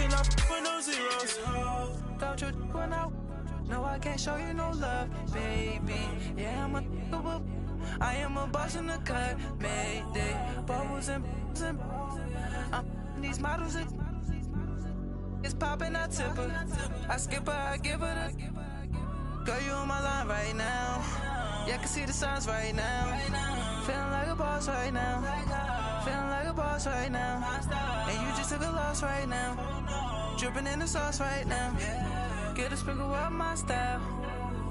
cannot with no zeros. Don't you run out? No, I can't show you no love, baby. Yeah, I am a boss in the cut, Mayday. Bubbles and these models it's popping, I tip her. I skip her, I give her the. Girl, you on my line right now. Yeah, I can see the signs right now. Feeling like a boss right now. Feeling like a boss right now. And you just took a loss right now. Dripping in the sauce right now. Get a sprinkle up my style.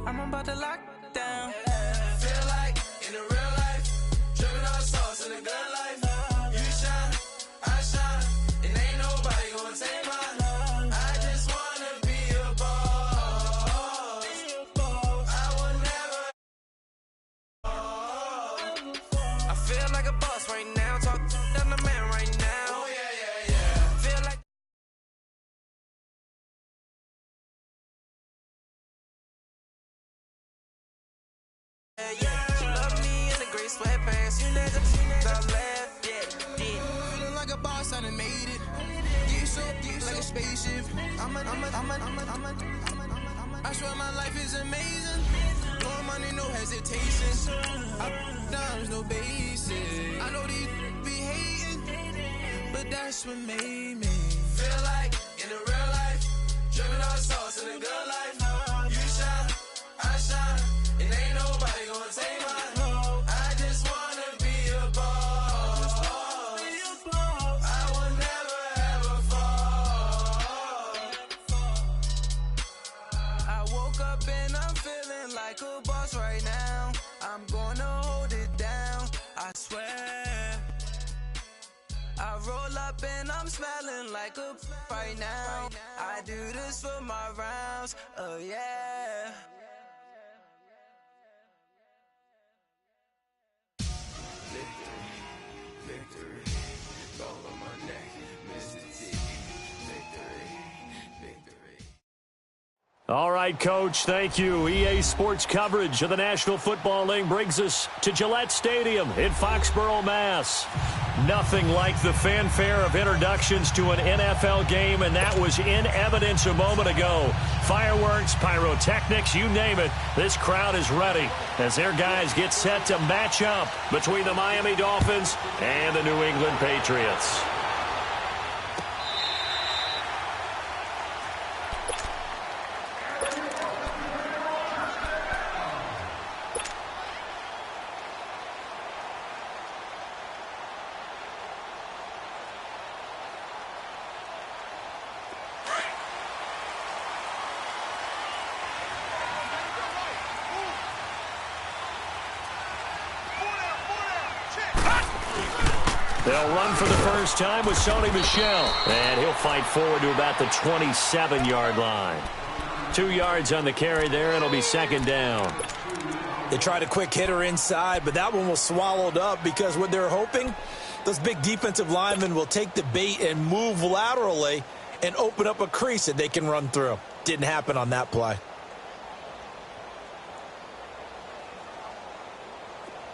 I'm about to lock down. Feel like in the real life, dripping on sauce in the good life. You shine, I shine, and ain't nobody gonna take mine. I just wanna be a boss. I would never. I feel like a boss right now. Talk to the man right now. Oh yeah. Feel like. Yeah, she love me in the gray sweatpants. You never left, yeah. Feeling like a boss, I done made it. You so like a spaceship. I swear my life is amazing. Blowing money, no hesitation. Dimes, no basic. I know these be hating, but that's what made me feel like in the real life, dripping on sauce in the good life. You shine, I shine. And ain't nobody gonna take mine. I just wanna be a boss. I will never ever fall. I woke up and I'm feeling like a boss right now. I'm gonna hold it down, I swear. I roll up and I'm smelling like a right now. I do this for my rounds, oh yeah. Victory, all on my neck, Mr. T. Victory. All right, Coach, thank you. EA Sports coverage of the National Football League brings us to Gillette Stadium in Foxborough, Mass. Nothing like the fanfare of introductions to an NFL game, and that was in evidence a moment ago. Fireworks, pyrotechnics, you name it. This crowd is ready as their guys get set to match up between the Miami Dolphins and the New England Patriots. They'll run for the first time with Sony Michel. And he'll fight forward to about the 27-yard line. 2 yards on the carry there, and it'll be second down. They tried a quick hitter inside, but that one was swallowed up because what they're hoping, those big defensive linemen will take the bait and move laterally and open up a crease that they can run through. Didn't happen on that play.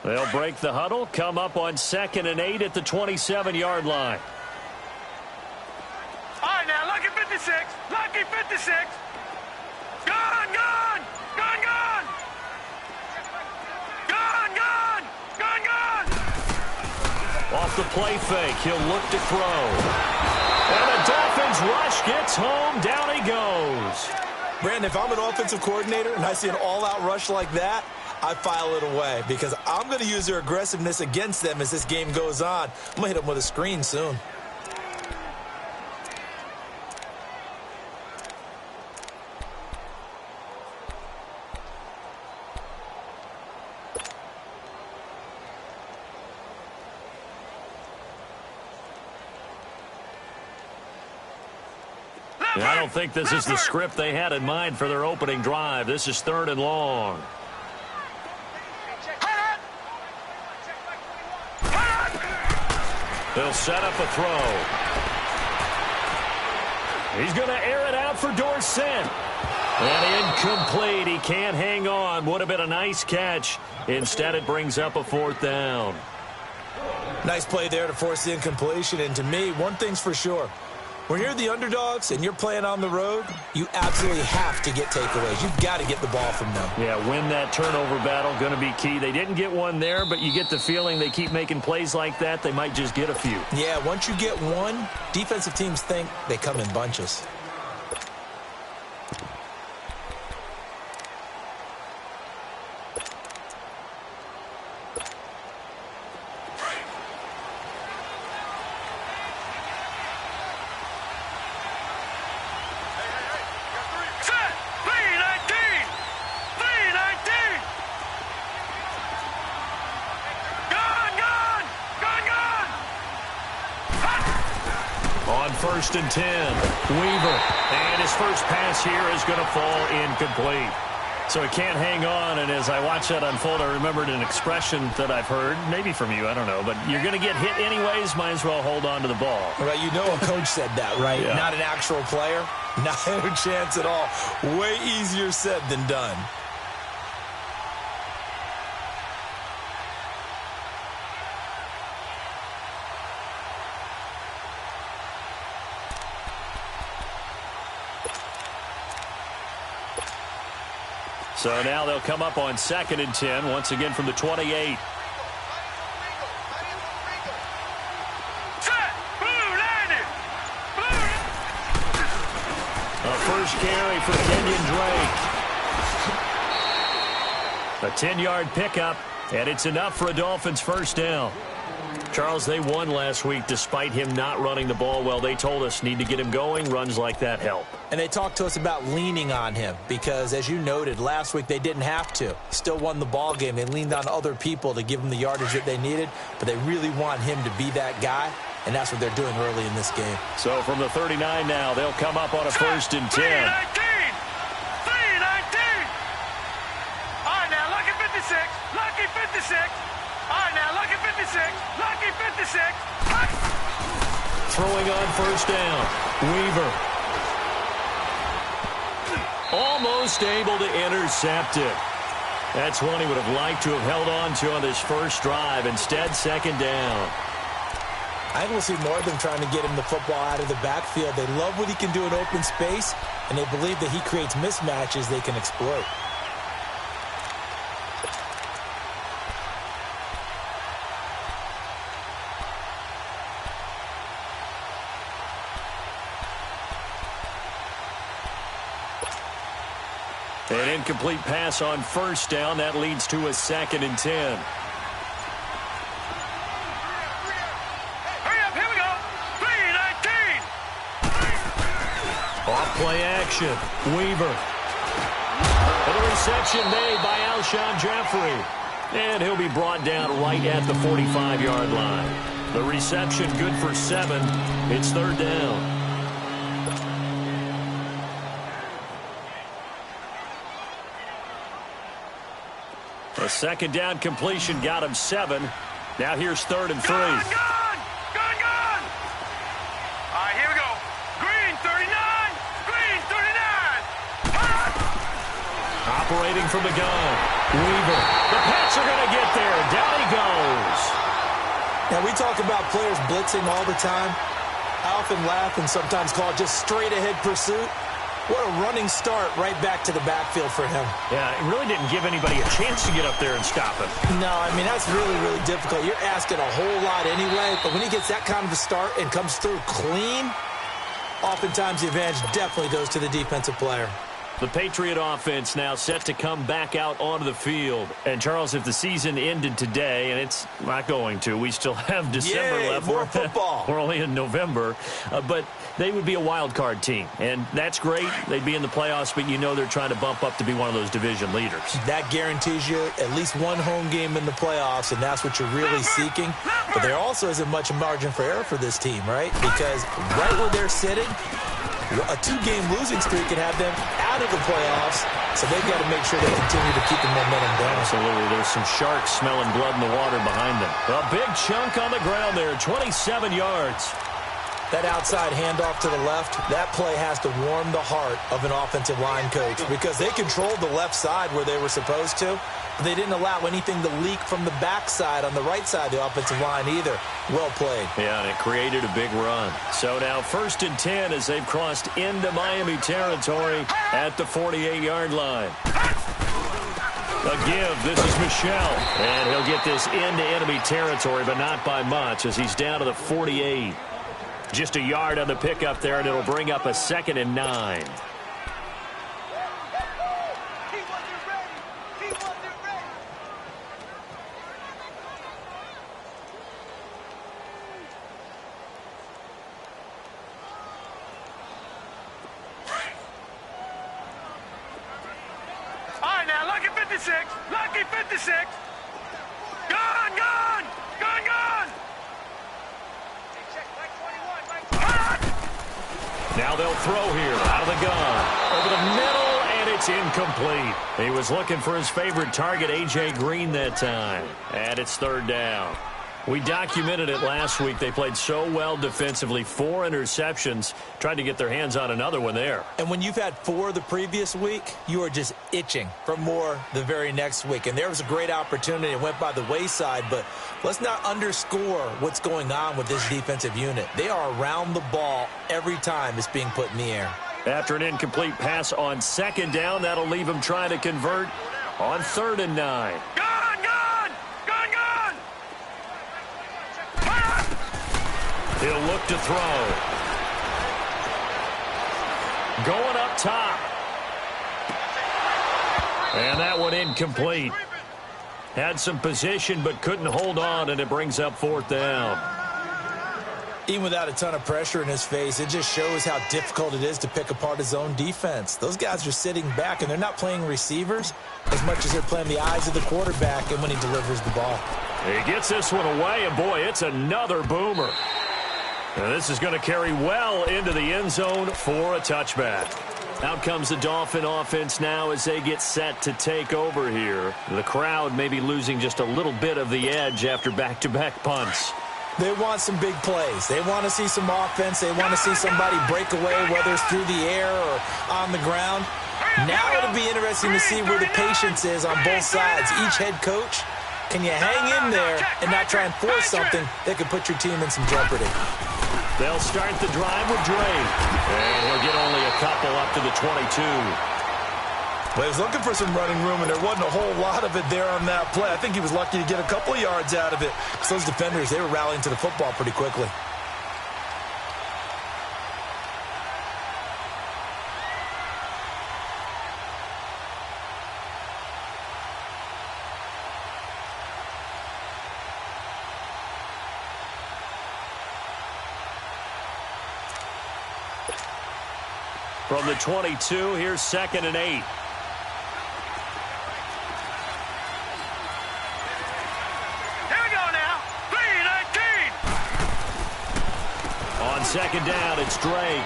They'll break the huddle, come up on 2nd and 8 at the 27-yard line. All right, now, lucky 56. Lucky 56. Gone, gone. Gone, gone. Gone, gone. Gone, gone. Off the play fake, he'll look to throw. And the Dolphins rush gets home. Down he goes. Brandon, if I'm an offensive coordinator and I see an all-out rush like that, I file it away because I'm going to use their aggressiveness against them as this game goes on. I'm going to hit them with a screen soon. I don't think this is the script they had in mind for their opening drive. This is 3rd and long. They'll set up a throw. He's going to air it out for Dorsett. And incomplete. He can't hang on. Would have been a nice catch. Instead, it brings up a 4th down. Nice play there to force the incompletion. And to me, one thing's for sure. When you're the underdogs and you're playing on the road, you absolutely have to get takeaways. You've got to get the ball from them. Yeah, win that turnover battle, going to be key. They didn't get one there, but you get the feeling they keep making plays like that, they might just get a few. Yeah, once you get one, defensive teams think they come in bunches. First and 10. Weaver. And his first pass here is going to fall incomplete. So he can't hang on, and as I watch that unfold, I remembered an expression that I've heard, maybe from you, I don't know, but you're going to get hit anyways, might as well hold on to the ball. Right, you know a coach said that, right? Yeah. Not an actual player. Not a chance at all. Way easier said than done. So now they'll come up on 2nd and 10, once again from the 28. A first carry for Kenyon Drake. A 10-yard pickup, and it's enough for a Dolphins first down. Charles, they won last week despite him not running the ball well. They told us need to get him going. Runs like that help. And they talked to us about leaning on him because, as you noted, last week they didn't have to. Still won the ball game. They leaned on other people to give them the yardage that they needed, but they really want him to be that guy, and that's what they're doing early in this game. So from the 39 now, they'll come up on a 1st and 10. 3-19! All right, now, lucky 56. Lucky 56. All right, now, lucky 56. Lucky 56. Throwing on first down. Weaver. Almost able to intercept it. That's one he would have liked to have held on to on this first drive. Instead, 2nd down. I think we'll see more of them trying to get him the football out of the backfield. They love what he can do in open space, and they believe that he creates mismatches they can exploit. An incomplete pass on first down. That leads to a 2nd and 10. Hurry up, here we go. 3-19. Off play action. Weaver. And the reception made by Alshon Jeffrey. And he'll be brought down right at the 45-yard line. The reception good for 7. It's 3rd down. A 2nd down completion got him 7. Now here's 3rd and 3. Gone! All right, here we go. Green 39. Green 39. Operating from the gun. Weaver. The Pats are going to get there. Down he goes. Now, we talk about players blitzing all the time. I often laugh and sometimes call it just straight-ahead pursuit. What a running start right back to the backfield for him. Yeah, it really didn't give anybody a chance to get up there and stop him. No, I mean, that's really, really difficult. You're asking a whole lot anyway, but when he gets that kind of a start and comes through clean, oftentimes the advantage definitely goes to the defensive player. The Patriot offense now set to come back out onto the field. And, Charles, if the season ended today, and it's not going to, we still have December left. More football. We're only in November. But they would be a wild card team. And that's great. They'd be in the playoffs, but you know they're trying to bump up to be one of those division leaders. That guarantees you at least one home game in the playoffs, and that's what you're really seeking. But there also isn't much margin for error for this team, right? Because right where they're sitting, a 2-game losing streak can have them out of the playoffs, so they've got to make sure they continue to keep the momentum down. Absolutely. There's some sharks smelling blood in the water behind them. A big chunk on the ground there, 27 yards. That outside handoff to the left, that play has to warm the heart of an offensive line coach because they controlled the left side where they were supposed to. But they didn't allow anything to leak from the backside on the right side of the offensive line either. Well played. Yeah, and it created a big run. So now 1st and 10 as they've crossed into Miami territory at the 48-yard line. A give. This is Michel. And he'll get this into enemy territory, but not by much as he's down to the 48. Just a yard on the pickup there, and it'll bring up a 2nd and 9. All right, now, lucky 56. Lucky 56. Gone, gone. Gone, gone. Now they'll throw here out of the gun. Over the middle, and it's incomplete. He was looking for his favorite target, A.J. Green, that time. And it's 3rd down. We documented it last week. They played so well defensively. 4 interceptions. Tried to get their hands on another one there. And when you've had 4 the previous week, you are just itching for more the very next week. And there was a great opportunity. It went by the wayside, but let's not underscore what's going on with this defensive unit. They are around the ball every time it's being put in the air. After an incomplete pass on 2nd down, that'll leave him trying to convert on 3rd and 9. Gone, gone. Gone, gone. He'll look to throw. Going up top. And that one incomplete. Had some position but couldn't hold on, and it brings up 4th down. Even without a ton of pressure in his face, it just shows how difficult it is to pick apart his own defense. Those guys are sitting back, and they're not playing receivers as much as they're playing the eyes of the quarterback and when he delivers the ball. He gets this one away, and boy, it's another boomer. And this is going to carry well into the end zone for a touchback. Out comes the Dolphin offense now as they get set to take over here. The crowd may be losing just a little bit of the edge after back-to-back punts. They want some big plays. They want to see some offense. They want to see somebody break away, whether it's through the air or on the ground. Now it'll be interesting to see where the patience is on both sides. Each head coach, can you hang in there and not try and force something that could put your team in some jeopardy? They'll start the drive with Drake. And he'll get only a couple up to the 22. Well, he was looking for some running room, and there wasn't a whole lot of it there on that play. I think he was lucky to get a couple of yards out of it. Because those defenders, they were rallying to the football pretty quickly. From the 22, here's 2nd and 8. On 2nd down, it's Drake.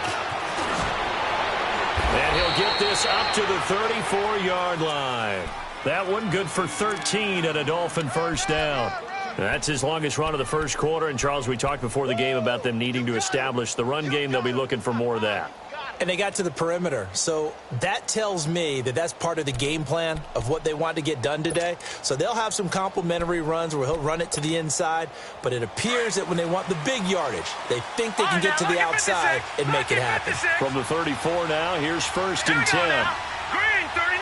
And he'll get this up to the 34-yard line. That one good for 13 and a Dolphin 1st down. That's his longest run of the first quarter. And, Charles, we talked before the game about them needing to establish the run game. They'll be looking for more of that. And they got to the perimeter. So that tells me that that's part of the game plan of what they want to get done today. So they'll have some complimentary runs where he'll run it to the inside. But it appears that when they want the big yardage, they think they can get to the outside and make it happen. From the 34 now, here's 1st and 10. Green 39.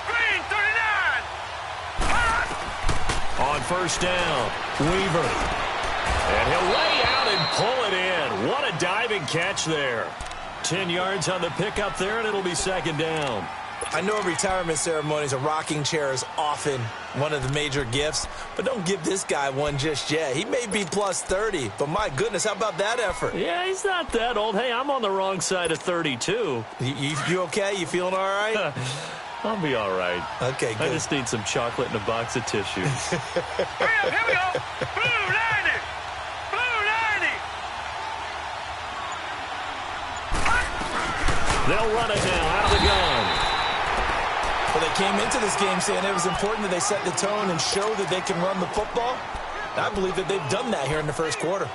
Green 39. On 1st down, Weaver. And he'll lay out and pull it in. What a diving catch there. 10 yards on the pickup there, and it'll be 2nd down. I know in retirement ceremonies, a rocking chair is often one of the major gifts, but don't give this guy one just yet. He may be plus 30, but my goodness, how about that effort? Yeah, he's not that old. Hey, I'm on the wrong side of 32. You okay? You feeling all right? I'll be all right. Okay, good. I just need some chocolate and a box of tissues. Hurry up, here we go. Blue 90. Blue 90. They'll run it now out of the gun. Well, they came into this game saying it was important that they set the tone and show that they can run the football. I believe that they've done that here in the first quarter.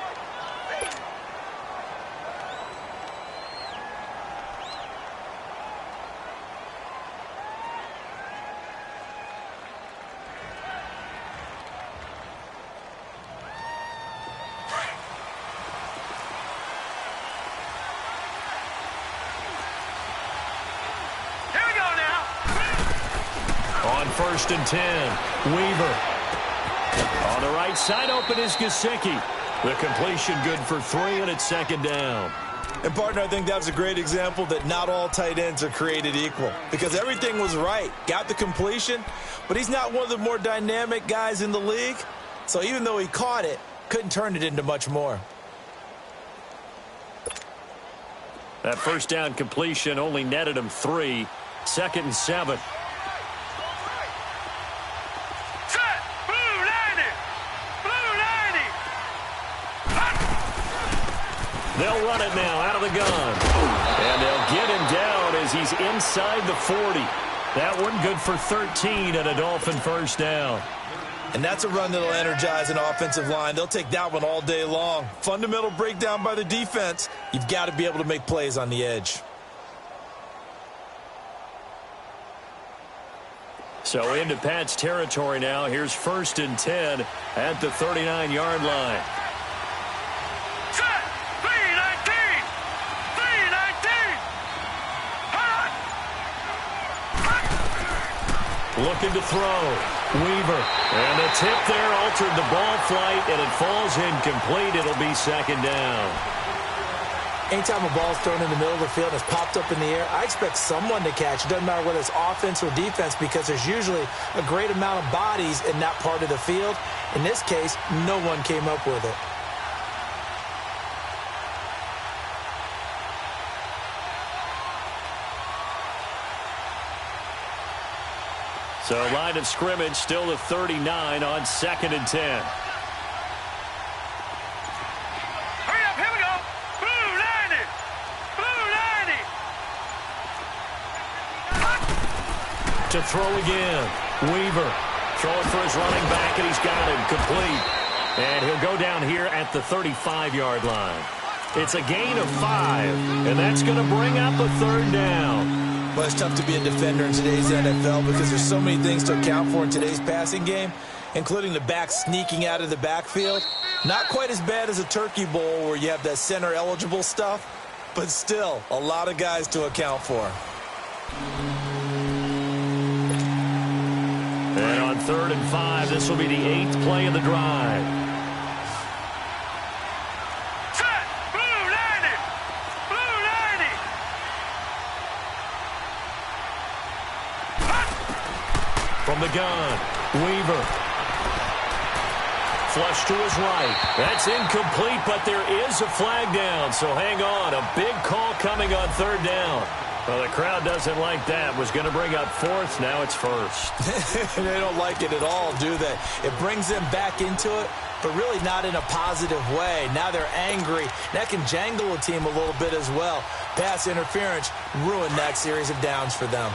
On 1st and 10, Weaver. On the right side, open is Gesicki. The completion good for 3, and it's 2nd down. And, partner, I think that was a great example that not all tight ends are created equal because everything was right. Got the completion, but he's not one of the more dynamic guys in the league. So even though he caught it, couldn't turn it into much more. That 1st down completion only netted him 3. 2nd and 7. They'll run it now out of the gun. And they'll get him down as he's inside the 40. That one good for 13 and a Dolphin 1st down. And that's a run that'll energize an offensive line. They'll take that one all day long. Fundamental breakdown by the defense. You've got to be able to make plays on the edge. So into Pat's territory now. Here's 1st and 10 at the 39-yard line. Looking to throw. Weaver. And the tip there altered the ball flight, and it falls incomplete. It'll be 2nd down. Anytime a ball's thrown in the middle of the field and it's popped up in the air, I expect someone to catch. It doesn't matter whether it's offense or defense because there's usually a great amount of bodies in that part of the field. In this case, no one came up with it. So line of scrimmage still at 39 on 2nd and 10. Hurry up, here we go. Blue 90. Blue 90. To throw again. Weaver throwing for his running back, and he's got him complete. And he'll go down here at the 35-yard line. It's a gain of 5, and that's going to bring up a 3rd down. Well, it's tough to be a defender in today's NFL because there's so many things to account for in today's passing game, including the back sneaking out of the backfield. Not quite as bad as a turkey bowl where you have that center-eligible stuff, but still a lot of guys to account for. And on 3rd and 5, this will be the 8th play of the drive. From the gun, Weaver. Flush to his right. That's incomplete, but there is a flag down, so hang on. A big call coming on 3rd down. Well, the crowd doesn't like that. Was going to bring up 4th. Now it's 1st. They don't like it at all, do they? It brings them back into it, but really not in a positive way. Now they're angry. That can jangle a team a little bit as well. Pass interference ruined that series of downs for them.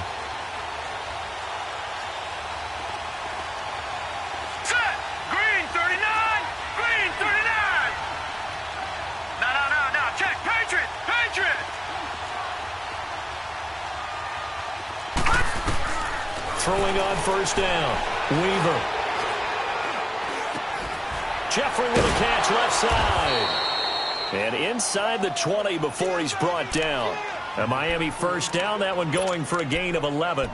Throwing on 1st down. Weaver. Jeffrey with a catch left side. And inside the 20 before he's brought down. A Miami 1st down, that one going for a gain of 11.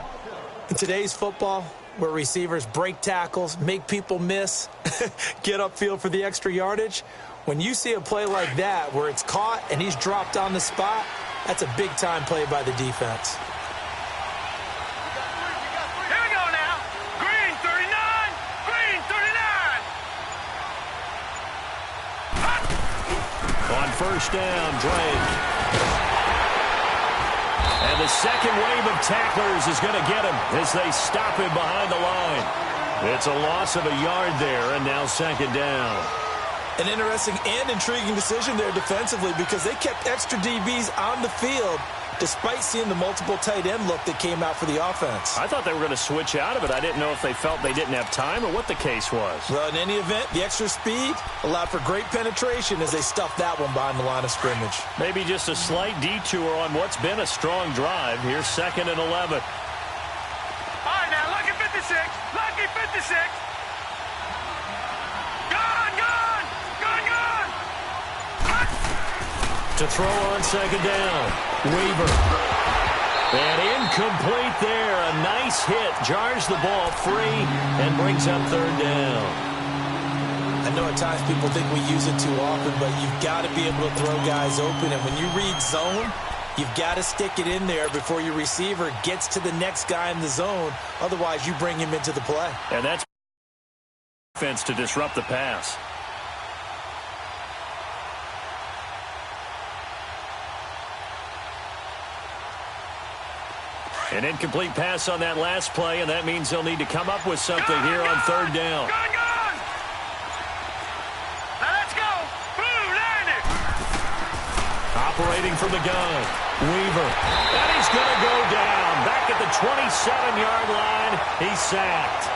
In today's football, where receivers break tackles, make people miss, get upfield for the extra yardage, when you see a play like that where it's caught and he's dropped on the spot, that's a big-time play by the defense. On 1st down, Drake. And the second wave of tacklers is going to get him as they stop him behind the line. It's a loss of a yard there, and now 2nd down. An interesting and intriguing decision there defensively because they kept extra DBs on the field despite seeing the multiple tight end look that came out for the offense. I thought they were going to switch out of it. I didn't know if they felt they didn't have time or what the case was. Well, in any event, the extra speed allowed for great penetration as they stuffed that one behind the line of scrimmage. Maybe just a slight detour on what's been a strong drive. Here's 2nd and 11. All right, now, lucky 56. Lucky 56. To throw on 2nd down. Weaver. And incomplete there. A nice hit. Jars the ball free and brings up third down. I know at times people think we use it too often, but you've got to be able to throw guys open. And when you read zone, you've got to stick it in there before your receiver gets to the next guy in the zone. Otherwise, you bring him into the play. And that's defense to disrupt the pass. An incomplete pass on that last play, and that means they'll need to come up with something here on third down. Now let's go. Blue landed. Operating from the gun. Weaver. And he's going to go down. Back at the 27-yard line. He's sacked.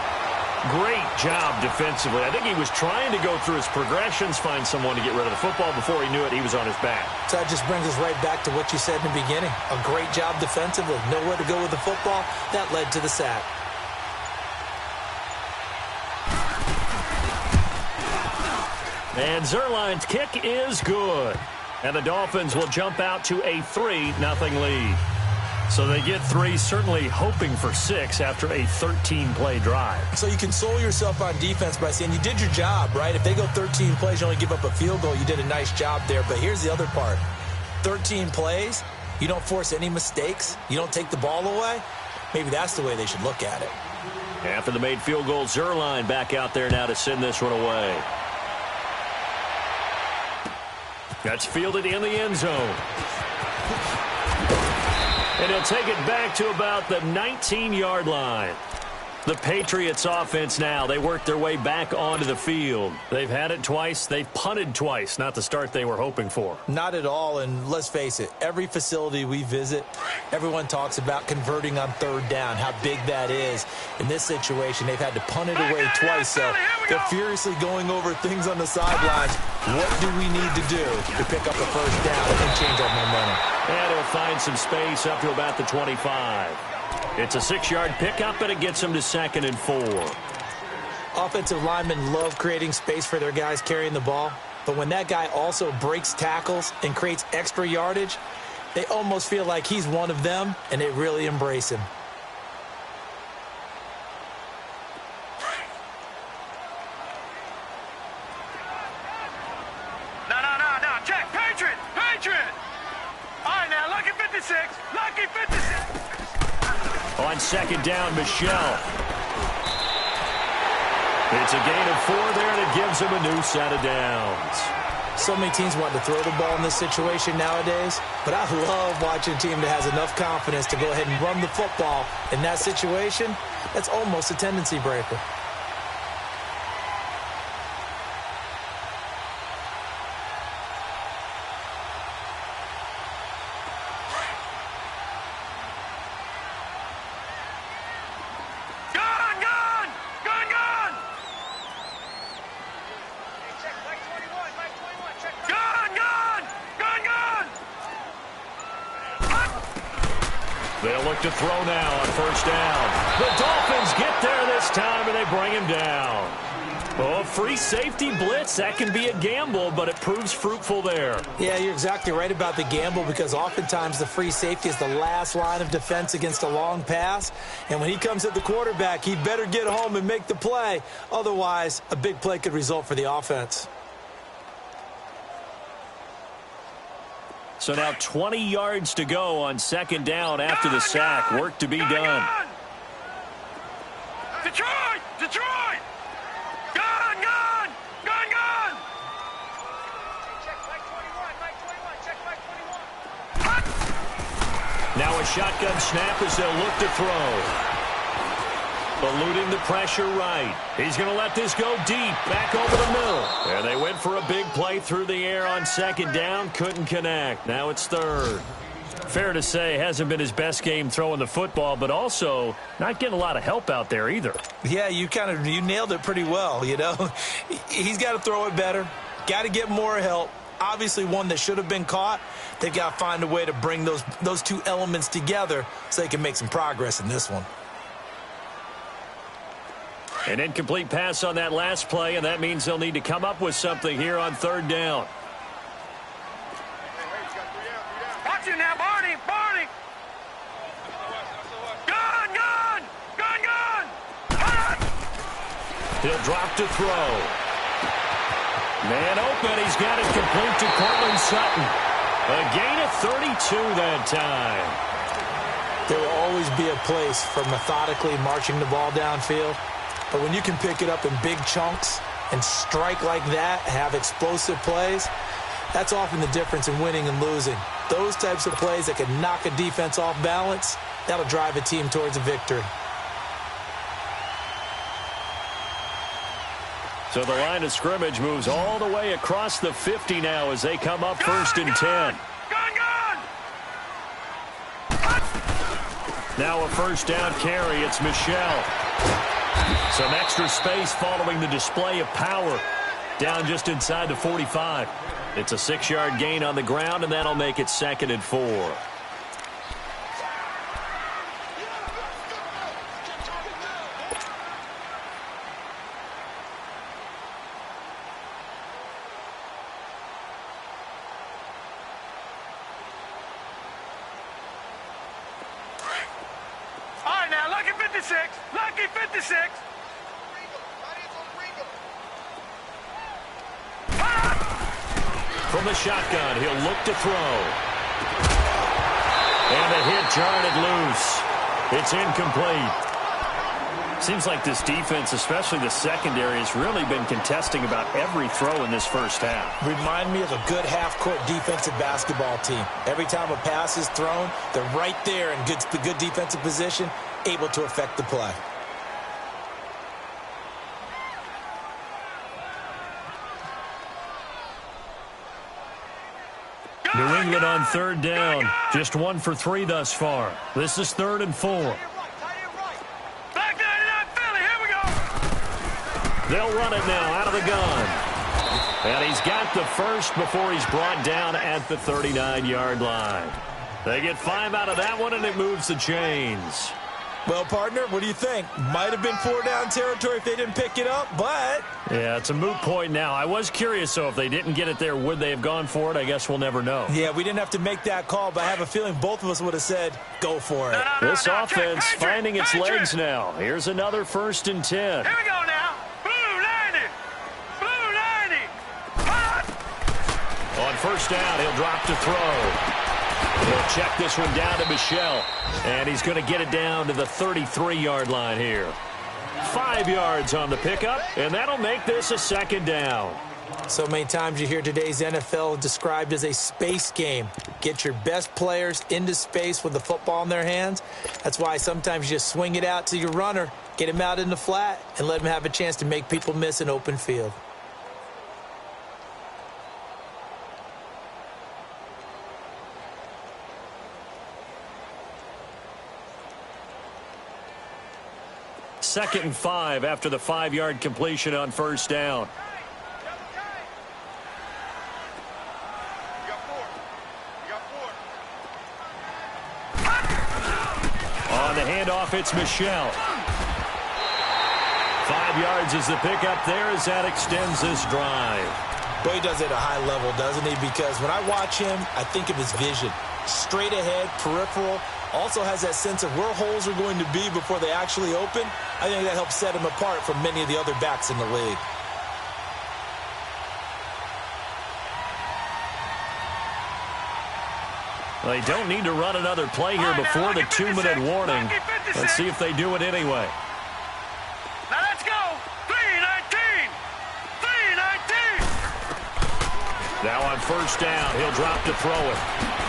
Great job defensively. I think he was trying to go through his progressions, find someone to get rid of the football. Before he knew it, he was on his back. So that just brings us right back to what you said in the beginning. A great job defensively. Nowhere to go with the football. That led to the sack. And Zerline's kick is good. And the Dolphins will jump out to a 3-0 lead. So they get 3, certainly hoping for 6 after a 13-play drive. So you console yourself on defense by saying you did your job, right? If they go 13 plays, you only give up a field goal, you did a nice job there. But here's the other part. 13 plays, you don't force any mistakes, you don't take the ball away. Maybe that's the way they should look at it. After the made field goal, Zerline back out there now to send this one away. That's fielded in the end zone. And he'll take it back to about the 19-yard line. The Patriots offense now, they work their way back onto the field. They've had it twice. They've punted twice. Not the start they were hoping for. Not at all, and let's face it, every facility we visit, everyone talks about converting on third down, how big that is. In this situation, they've had to punt it away twice, so they're furiously going over things on the sidelines. What do we need to do to pick up a first down and change our momentum? And he'll find some space up to about the 25. It's a 6-yard pickup, and it gets them to 2nd and 4. Offensive linemen love creating space for their guys carrying the ball, but when that guy also breaks tackles and creates extra yardage, they almost feel like he's one of them, and they really embrace him. No. Check. Patriot. All right, now, lucky 56. Lucky 56. On 2nd down, Michelle. It's a gain of 4 there, and it gives them a new set of downs. So many teams want to throw the ball in this situation nowadays, but I love watching a team that has enough confidence to go ahead and run the football. In that situation, that's almost a tendency breaker. They'll look to throw now on 1st down. The Dolphins get there this time, and they bring him down. Oh, free safety blitz, that can be a gamble, but it proves fruitful there. Yeah, you're exactly right about the gamble, because oftentimes the free safety is the last line of defense against a long pass. And when he comes at the quarterback, he better get home and make the play. Otherwise, a big play could result for the offense. So now 20 yards to go on 2nd down after the sack. Work to be done. Detroit! Gun! Check Mike 21. Now a shotgun snap as they'll look to throw. Eluding the pressure right. He's going to let this go deep, back over the middle. And they went for a big play through the air on 2nd down. Couldn't connect. Now it's 3rd. Fair to say, hasn't been his best game throwing the football, but also not getting a lot of help out there either. Yeah, you nailed it pretty well, you know. He's got to throw it better. Got to get more help. Obviously one that should have been caught. They've got to find a way to bring those two elements together so they can make some progress in this one. An incomplete pass on that last play, and that means they'll need to come up with something here on 3rd down. Watch it now, Barney! He'll drop to throw. Man open. He's got it complete to Cortland Sutton. A gain of 32 that time. There will always be a place for methodically marching the ball downfield. But when you can pick it up in big chunks and strike like that, have explosive plays, that's often the difference in winning and losing. Those types of plays that can knock a defense off balance, that'll drive a team towards a victory. So the line of scrimmage moves all the way across the 50 now as they come up first and 10. Now a first down carry. It's Michel. Some extra space following the display of power. Down just inside the 45. It's a 6-yard gain on the ground, and that'll make it 2nd and 4. Lucky 56. From the shotgun, he'll look to throw. And the hit jarred it loose. It's incomplete. Seems like this defense, especially the secondary, has really been contesting about every throw in this first half. Remind me of a good half-court defensive basketball team. Every time a pass is thrown, they're right there in good defensive position, able to affect the play. New England on 3rd down. Just 1 for 3 thus far. This is 3rd and 4. Back 99 Philly, here we go. They'll run it now out of the gun. And he's got the first before he's brought down at the 39-yard line. They get 5 out of that one, and it moves the chains. Well, partner, what do you think? Might have been 4-down territory if they didn't pick it up, but... Yeah, it's a moot point now. I was curious, so if they didn't get it there, would they have gone for it? I guess we'll never know. Yeah, we didn't have to make that call, but I have a feeling both of us would have said, go for it. This offense finding its legs now. Here's another 1st and 10. Here we go now. Blue 90. Blue 90. Hot. On 1st down, he'll drop to throw. He'll check this one down to Michel. And he's going to get it down to the 33-yard line here. 5 yards on the pickup, and that'll make this a 2nd down. So many times you hear today's NFL described as a space game. Get your best players into space with the football in their hands. That's why sometimes you just swing it out to your runner, get him out in the flat, and let him have a chance to make people miss an open field. Second and 5 after the 5-yard completion on 1st down. On the handoff, it's Michel. 5 yards is the pickup there as that extends this drive. Well, he does it at a high level, doesn't he? Because when I watch him, I think of his vision. Straight ahead, peripheral. Also has that sense of where holes are going to be before they actually open. I think that helps set him apart from many of the other backs in the league. They don't need to run another play here before the 2-minute warning. Let's see if they do it anyway. Now let's go. 3-19. 3-19. Now on 1st down, he'll drop to throw it.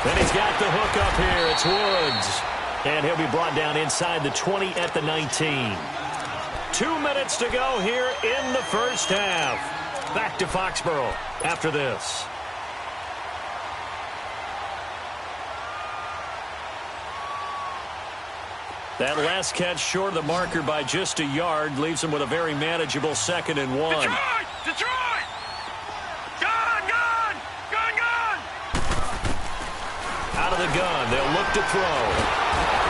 Then he's got the hook up here. It's Woods. And he'll be brought down inside the 20 at the 19. 2 minutes to go here in the first half. Back to Foxborough after this. That last catch short of the marker by just a yard leaves him with a very manageable 2nd and 1. Detroit! Detroit! Gun! Gun! Gun! Gun! Out of the gun, they'll look to throw.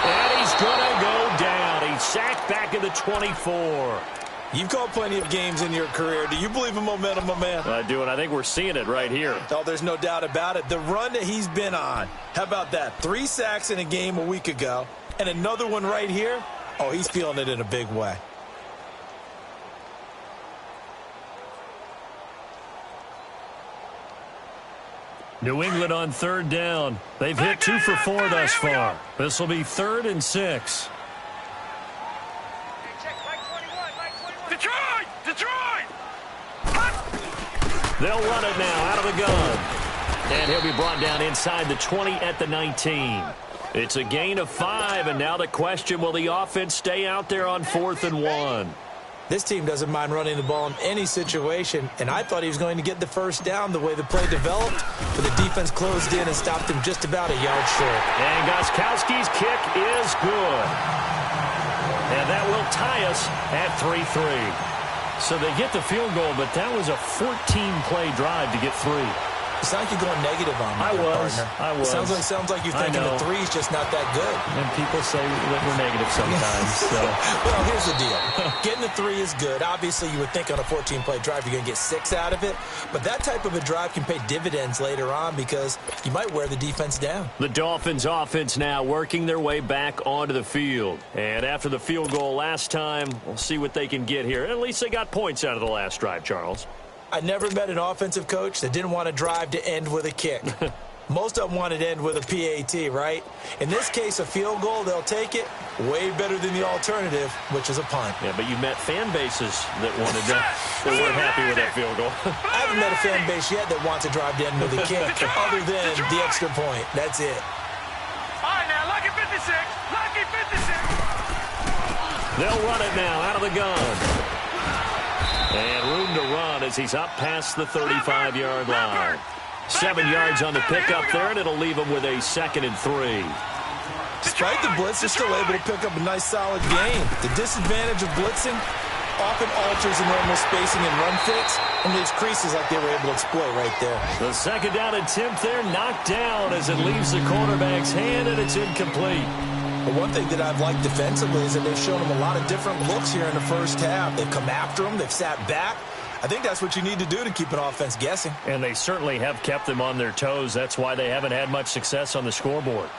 And he's going to go down. He's sacked back at the 24. You've called plenty of games in your career. Do you believe in momentum, my man? I do, and I think we're seeing it right here. Oh, there's no doubt about it. The run that he's been on. How about that? 3 sacks in a game a week ago. And another one right here. Oh, he's feeling it in a big way. New England on third down. They've hit 2 for 4 thus far. This will be 3rd and 6. Detroit! Detroit! They'll run it now out of the gun. And he'll be brought down inside the 20 at the 19. It's a gain of 5, and now the question, will the offense stay out there on 4th and 1? This team doesn't mind running the ball in any situation, and I thought he was going to get the first down the way the play developed, but the defense closed in and stopped him just about a yard short. And Gostkowski's kick is good. And that will tie us at 3-3. So they get the field goal, but that was a 14-play drive to get 3. It's like you're going negative on me, partner. I was. Sounds like you're thinking the 3's just not that good. And people say that we're negative sometimes. So. Well, here's the deal. Getting the 3 is good. Obviously, you would think on a 14-play drive you're going to get 6 out of it. But that type of a drive can pay dividends later on because you might wear the defense down. The Dolphins offense now working their way back onto the field. And after the field goal last time, we'll see what they can get here. At least they got points out of the last drive, Charles. I never met an offensive coach that didn't want a drive to end with a kick. Most of them wanted to end with a PAT, right? In this case, a field goal, they'll take it. Way better than the alternative, which is a punt. Yeah, but you met fan bases that wanted that weren't happy with that field goal. I haven't met a fan base yet that wants a drive to end with a kick, other than the extra point. That's it. All right, now, lucky 56. Lucky 56. They'll run it now out of the gun. And room to run as he's up past the 35-yard line. 7 yards on the pickup there, and it'll leave him with a 2nd and 3. Despite the blitz, they're still able to pick up a nice, solid gain. The disadvantage of blitzing often alters the normal spacing and run fits and leaves creases like they were able to exploit right there. The 2nd down attempt there knocked down as it leaves the quarterback's hand, and it's incomplete. But one thing that I've liked defensively is that they've shown him a lot of different looks here in the first half. They've come after him. They've sat back. I think that's what you need to do to keep an offense guessing. And they certainly have kept them on their toes. That's why they haven't had much success on the scoreboard.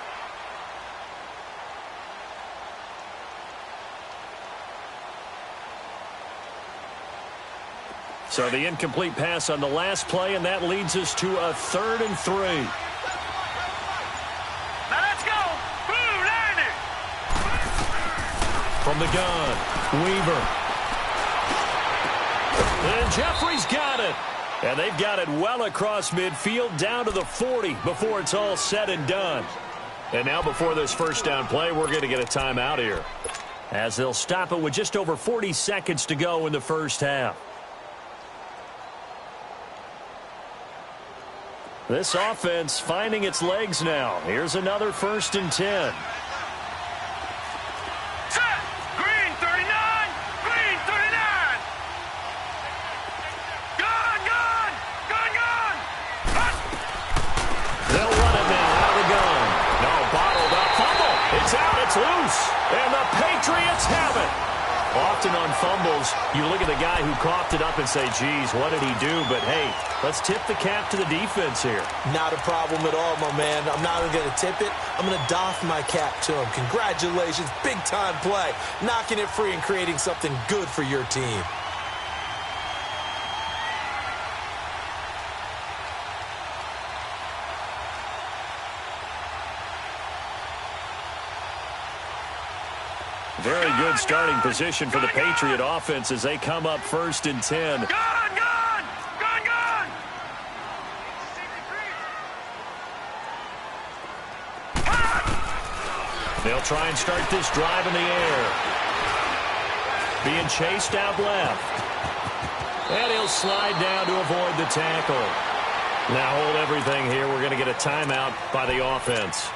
So the incomplete pass on the last play, and that leads us to a 3rd and 3. Now let's go. Boom, landed. From the gun, Weaver. And Jeffrey's got it. And they've got it well across midfield down to the 40 before it's all said and done. And now before this first down play, we're going to get a timeout here, as they'll stop it with just over 40 seconds to go in the first half. This offense finding its legs now. Here's another 1st and 10. Set. Green 39. Green 39. Gun, gun. Gun, gun. Hut. They'll run it now out of the gun. No, bottled up. Fumble. It's out. It's loose. And the Patriots have it. Often on fumbles, you look at the guy who coughed it up and say, geez, what did he do? But, hey, let's tip the cap to the defense here. Not a problem at all, my man. I'm not even going to tip it. I'm going to doff my cap to him. Congratulations. Big-time play. Knocking it free and creating something good for your team. Very good starting position for the Patriot offense as they come up 1st and 10. Gun, gun. Gun, gun. They'll try and start this drive in the air. Being chased out left. And he'll slide down to avoid the tackle. Now hold everything here. We're going to get a timeout by the offense,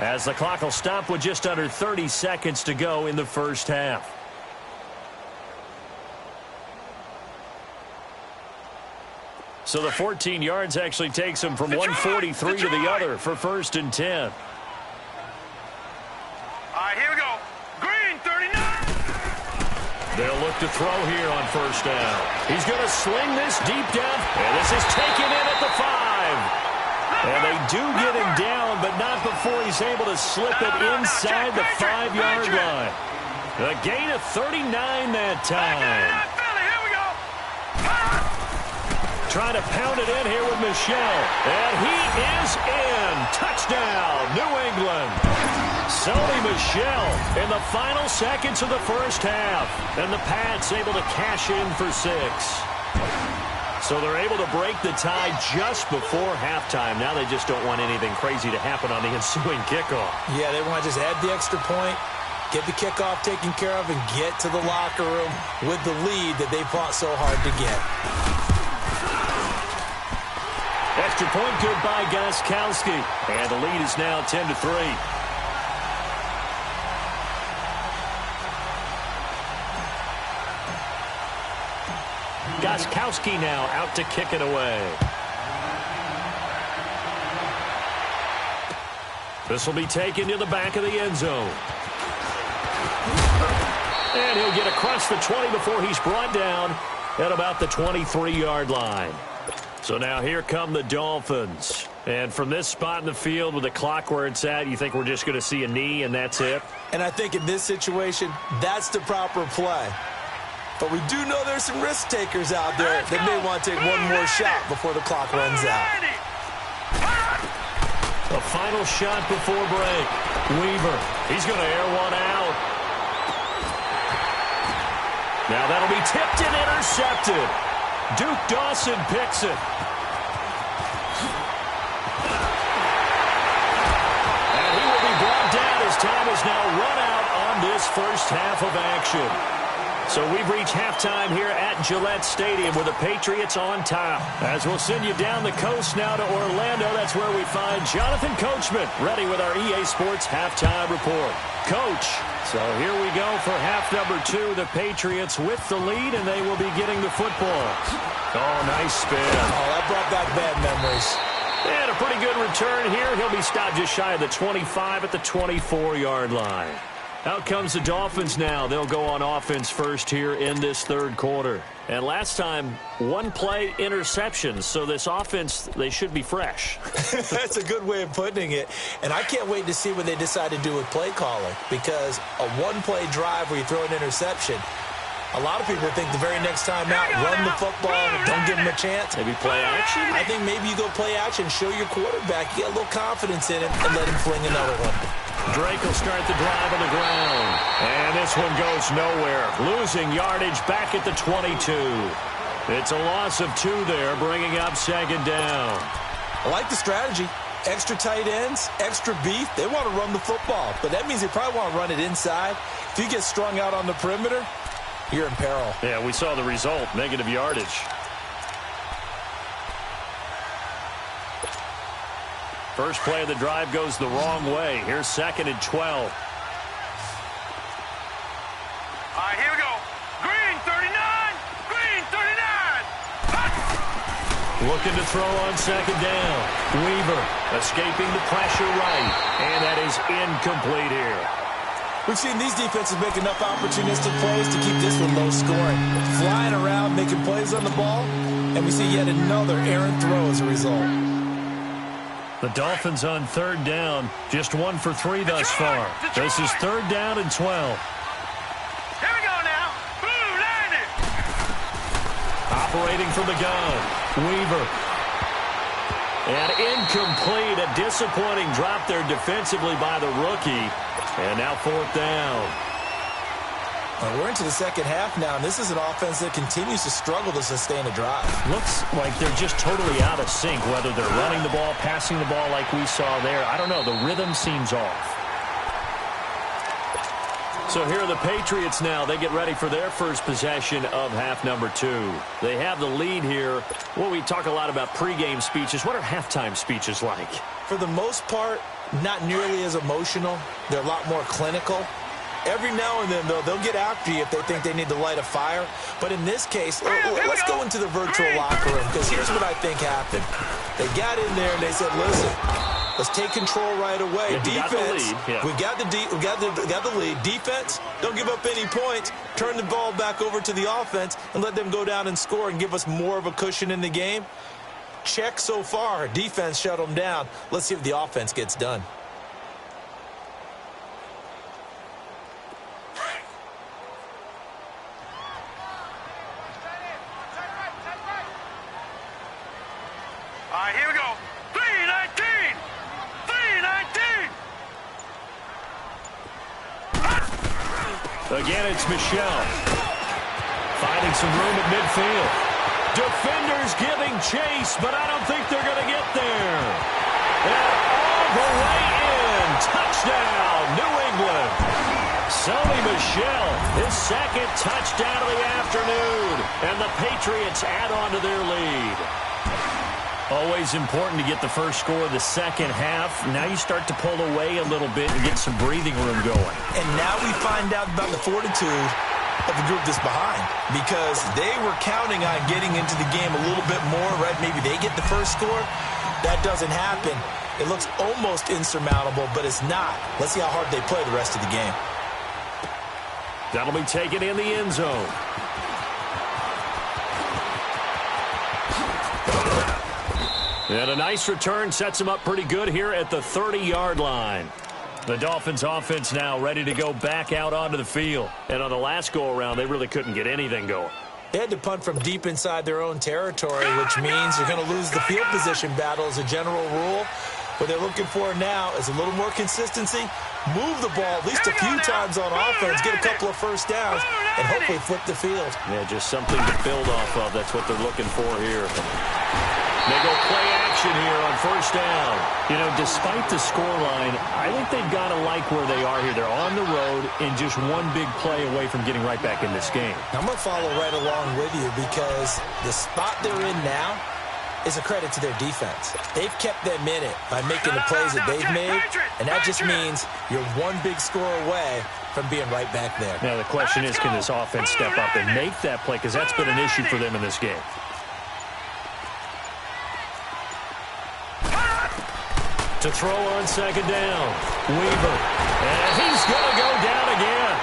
as the clock will stop with just under 30 seconds to go in the first half. So the 14 yards actually takes him from 143 to the other for 1st and 10. All right, here we go. Green 39. They'll look to throw here on 1st down. He's going to sling this deep down, and this is taken in at the 5. And they do get him down, but not before he's able to slip it inside the 5-yard line. A gain of 39 that time. trying to pound it in here with Michel. And he is in. Touchdown, New England. Sony Michel in the final seconds of the first half. And the Pats able to cash in for 6. So they're able to break the tie just before halftime. Now they just don't want anything crazy to happen on the ensuing kickoff. Yeah, they want to just add the extra point, get the kickoff taken care of, and get to the locker room with the lead that they fought so hard to get. Extra point good by Gostkowski. And the lead is now 10-3. Gostkowski now out to kick it away. This will be taken to the back of the end zone. And he'll get across the 20 before he's brought down at about the 23-yard line. So now here come the Dolphins. And from this spot in the field with the clock where it's at, you think we're just going to see a knee and that's it? And I think in this situation, that's the proper play. But we do know there's some risk takers out there that may want to take one more shot before the clock runs out. A final shot before break. Weaver, he's going to air one out. Now that'll be tipped and intercepted. Duke Dawson picks it. And he will be brought down as time is now run out on this first half of action. So we've reached halftime here at Gillette Stadium with the Patriots on top. As we'll send you down the coast now to Orlando, that's where we find Jonathan Coachman ready with our EA Sports halftime report. Coach, so here we go for half number 2. The Patriots with the lead, and they will be getting the football. Oh, nice spin. Oh, that brought back bad memories. And a pretty good return here. He'll be stopped just shy of the 25 at the 24-yard line. Out comes the Dolphins now. They'll go on offense first here in this third quarter. And last time, one play interceptions. So this offense, they should be fresh. That's a good way of putting it. And I can't wait to see what they decide to do with play calling. Because a one-play drive where you throw an interception, a lot of people think the very next time out, run the football, don't give them a chance. Maybe play action? I think maybe you go play action, show your quarterback, get a little confidence in him, and let him fling another one. Drake will start the drive on the ground. And this one goes nowhere. Losing yardage back at the 22. It's a loss of 2 there, bringing up second down. I like the strategy. Extra tight ends, extra beef. They want to run the football, but that means they probably want to run it inside. If you get strung out on the perimeter, you're in peril. Yeah, we saw the result, negative yardage. First play of the drive goes the wrong way. Here's 2nd and 12. All right, here we go. Green, 39. Green, 39. Looking to throw on second down. Weaver escaping the pressure right. And that is incomplete here. We've seen these defenses make enough opportunistic plays to keep this one low scoring. Flying around, making plays on the ball, and we see yet another errant throw as a result. The Dolphins on third down, just 1 for 3 thus far. This is 3rd down and 12. Here we go now. Blue, landed. Operating from the gun, Weaver. And incomplete, a disappointing drop there defensively by the rookie. And now 4th down. We're into the second half now, and this is an offense that continues to struggle to sustain a drive. Looks like they're just totally out of sync, whether they're running the ball, passing the ball like we saw there. I don't know. The rhythm seems off. So here are the Patriots now. They get ready for their first possession of half number 2. They have the lead here. Well, we talk a lot about pregame speeches. What are halftime speeches like? For the most part, not nearly as emotional. They're a lot more clinical. Every now and then, though, they'll get after you if they think they need to light a fire. But in this case, let's go into the virtual locker room, because here's what I think happened. They got in there and they said, listen, let's take control right away. Yeah, Defense, we got the lead. Defense, don't give up any points. Turn the ball back over to the offense and let them go down and score and give us more of a cushion in the game. Check so far. Defense shut them down. Let's see if the offense gets done. right, here we go. 319! 319! Again, it's Michelle. Finding some room at midfield. Defenders giving chase, but I don't think they're going to get there. And all the way in. Touchdown, New England. Sony Michel, his second touchdown of the afternoon. And the Patriots add on to their lead. Always important to get the first score of the second half. Now you start to pull away a little bit and get some breathing room going. And now we find out about the fortitude of the group that's behind, because they were counting on getting into the game a little bit more, right? Maybe they get the first score. That doesn't happen. It looks almost insurmountable, but it's not. Let's see how hard they play the rest of the game. That'll be taken in the end zone. And a nice return sets them up pretty good here at the 30-yard line. The Dolphins offense now ready to go back out onto the field. And on the last go-around, they really couldn't get anything going. They had to punt from deep inside their own territory, which means you're going to lose the field position battle as a general rule. What they're looking for now is a little more consistency, move the ball at least a few times on offense, get a couple of first downs, and hopefully flip the field. Yeah, just something to build off of. That's what they're looking for here. They go play action here on first down. You know, despite the scoreline, I think they've got to like where they are here. They're on the road and just one big play away from getting right back in this game. I'm going to follow right along with you, because the spot they're in now is a credit to their defense. They've kept them in it by making the plays that they've made, and that just means you're one big score away from being right back there. Now, the question is, can this offense step up and make that play? Because that's been an issue for them in this game. To throw on second down, Weaver. And he's going to go down again.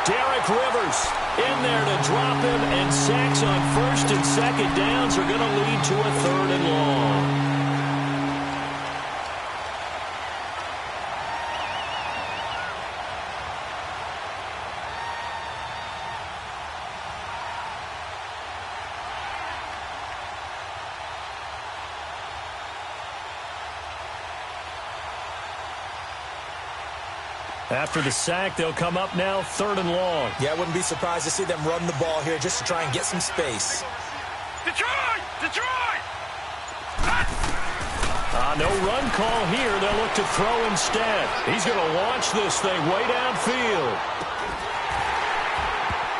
Derek Rivers in there to drop him, and sacks on first and second downs are going to lead to a third and long. After the sack, they'll come up now third and long. Yeah, I wouldn't be surprised to see them run the ball here just to try and get some space. Detroit! Detroit! No run call here. They'll look to throw instead. He's going to launch this thing way downfield.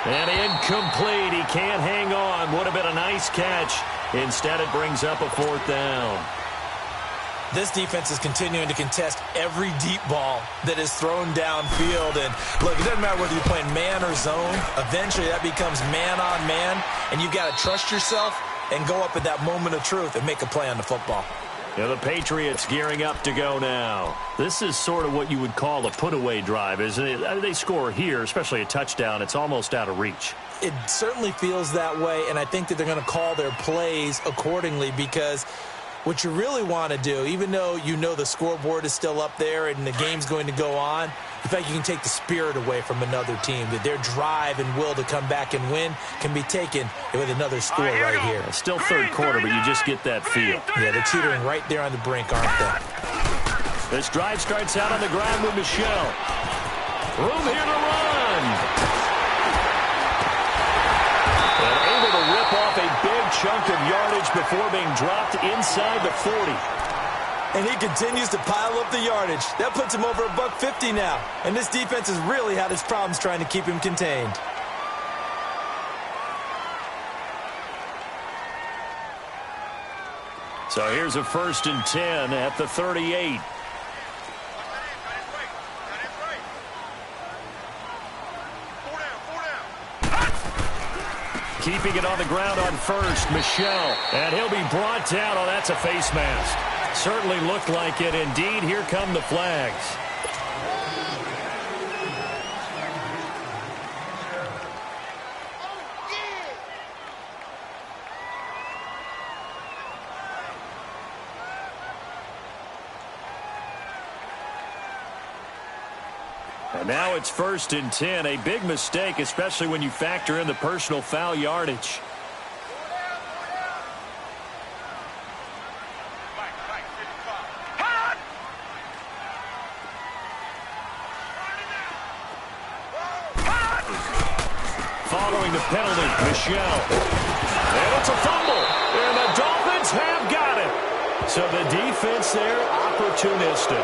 And incomplete. He can't hang on. Would have been a nice catch. Instead, it brings up a fourth down. This defense is continuing to contest every deep ball that is thrown downfield. And look, it doesn't matter whether you're playing man or zone. Eventually, that becomes man on man. And you've got to trust yourself and go up at that moment of truth and make a play on the football. Yeah, the Patriots gearing up to go now. This is sort of what you would call a put-away drive, isn't it? They score here, especially a touchdown. It's almost out of reach. It certainly feels that way, and I think that they're going to call their plays accordingly, because what you really want to do, even though you know the scoreboard is still up there and the game's going to go on, in fact, you can take the spirit away from another team, that their drive and will to come back and win can be taken with another score right here. It's still third quarter, but you just get that feel. Yeah, they're teetering right there on the brink, aren't they? This drive starts out on the ground with Michel. Room here to run. And able to rip off a big chunk of yardage before being dropped inside the 40. And he continues to pile up the yardage. That puts him over $150 now. And this defense has really had its problems trying to keep him contained. So here's a 1st and 10 at the 38. Keeping it on the ground on first, Michel. And he'll be brought down. Oh, that's a face mask. Certainly looked like it. Indeed, here come the flags. And now it's 1st and 10. A big mistake, especially when you factor in the personal foul yardage. Following the penalty, Michelle. And it's a fumble. And the Dolphins have got it. So the defense there, opportunistic.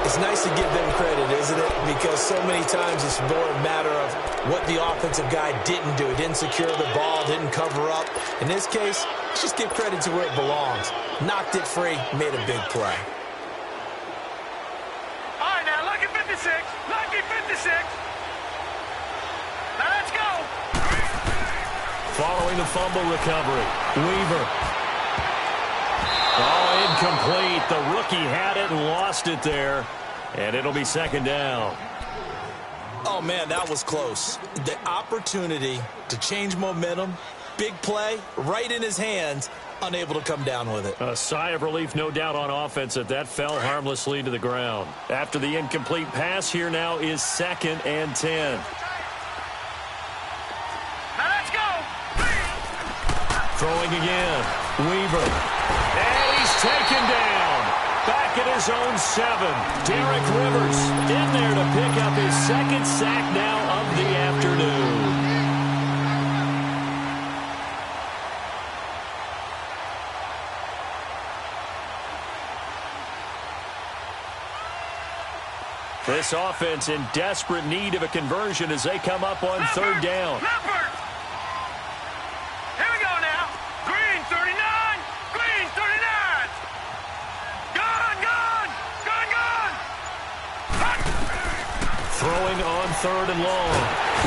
It's nice to give them credit, isn't it? Because so many times it's more a matter of what the offensive guy didn't do. He didn't secure the ball, didn't cover up. In this case, let's just give credit to where it belongs. Knocked it free, made a big play. All right, now, lucky 56. Lucky 56. Now, let's go. Following the fumble recovery, Weaver. Oh, incomplete. The rookie had it and lost it there. And it'll be second down. Oh, man, that was close. The opportunity to change momentum, big play, right in his hands, unable to come down with it. A sigh of relief, no doubt, on offense that fell harmlessly to the ground. After the incomplete pass, here now is 2nd and 10. Now, let's go. Throwing again, Weaver. And he's taken down. Back at his own 7. Derek Rivers in there to pick up his 2nd sack now of the afternoon. This offense in desperate need of a conversion as they come up on 3rd down. Leopard. Here we go now. Green 39. Green 39. Gone, gone. Gone, gone. Hut. Throwing on 3rd and long.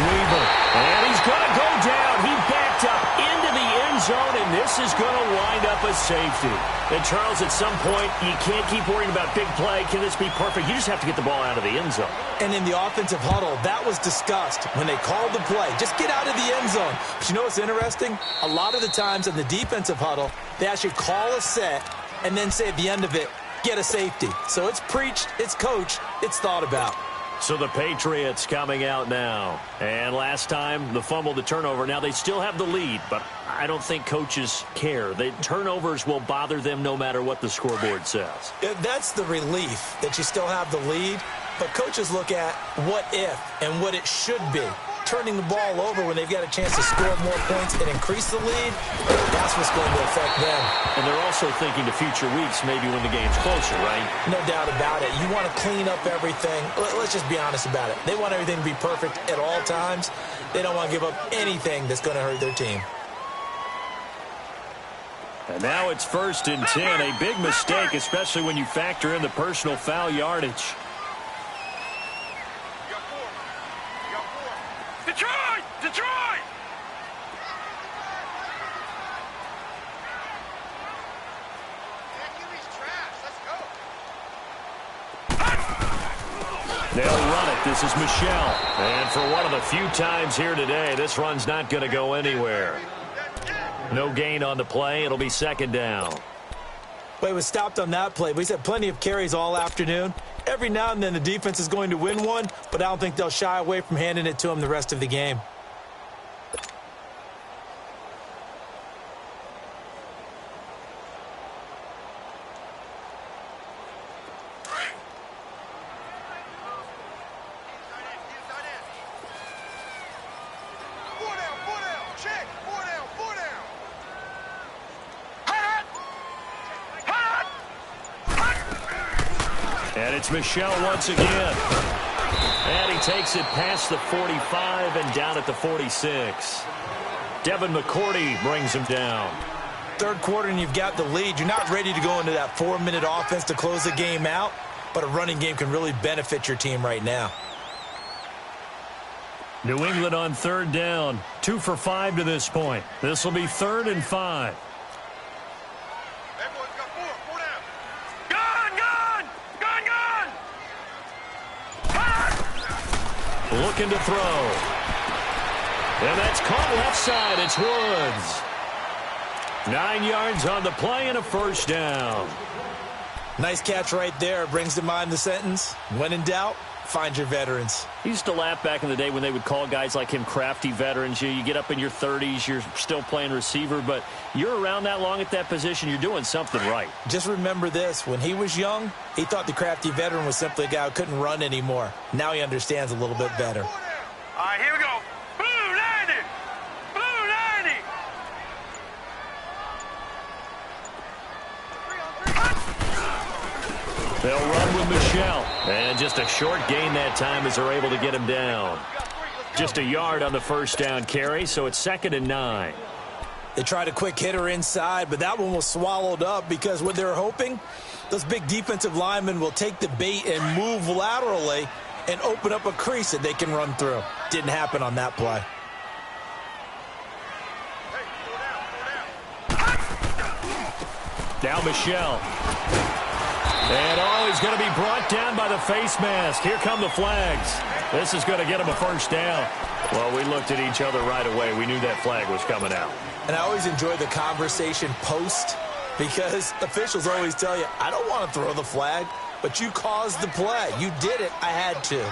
Weaver. And he's going to go down. He backed up into the end zone, and this is going to wind up a safety. And, Charles, at some point, you can't keep worrying about big play. Can this be perfect? You just have to get the ball out of the end zone. And in the offensive huddle, that was discussed when they called the play. Just get out of the end zone. But you know what's interesting? A lot of the times in the defensive huddle, they actually call a set and then say at the end of it, get a safety. So it's preached, it's coached, it's thought about. So the Patriots coming out now. And last time, the fumble, the turnover. Now they still have the lead, but I don't think coaches care. The turnovers will bother them no matter what the scoreboard says. That's the relief that you still have the lead, but coaches look at what if and what it should be. Turning the ball over when they've got a chance to score more points and increase the lead, that's what's going to affect them. And they're also thinking to future weeks, maybe when the game's closer, right? No doubt about it. You want to clean up everything. Let's just be honest about it. They want everything to be perfect at all times. They don't want to give up anything that's going to hurt their team. And now it's 1st and 10. A big mistake, especially when you factor in the personal foul yardage. Detroit! Detroit! They'll run it. This is Michelle. And for one of the few times here today, this run's not going to go anywhere. No gain on the play. It'll be 2nd down. Well, he was stopped on that play, but he's had plenty of carries all afternoon. Every now and then the defense is going to win one, but I don't think they'll shy away from handing it to him the rest of the game. And it's Michelle once again. And he takes it past the 45 and down at the 46. Devin McCourty brings him down. 3rd quarter and you've got the lead. You're not ready to go into that 4-minute offense to close the game out, but a running game can really benefit your team right now. New England on 3rd down. 2 for 5 to this point. This will be 3rd and 5. Looking to throw. And that's caught left side. It's Woods. 9 yards on the play and a 1st down. Nice catch right there. Brings to mind the sentence, when in doubt, find your veterans. I used to laugh back in the day when they would call guys like him crafty veterans. You get up in your 30s, you're still playing receiver, but you're around that long at that position, you're doing something right. Just remember this. When he was young, he thought the crafty veteran was simply a guy who couldn't run anymore. Now he understands a little bit better. All right, here we go. Blue 90. They'll run with Michelle. And just a short gain that time as they're able to get him down. Just a yard on the first down carry, so it's 2nd and 9. They tried a quick hitter inside, but that one was swallowed up because what they're hoping, those big defensive linemen will take the bait and move laterally and open up a crease that they can run through. Didn't happen on that play. Now Michelle. And, he's going to be brought down by the face mask. Here come the flags. This is going to get him a first down. Well, we looked at each other right away. We knew that flag was coming out. And I always enjoy the conversation post because officials always tell you, I don't want to throw the flag, but you caused the play. You did it. I had to.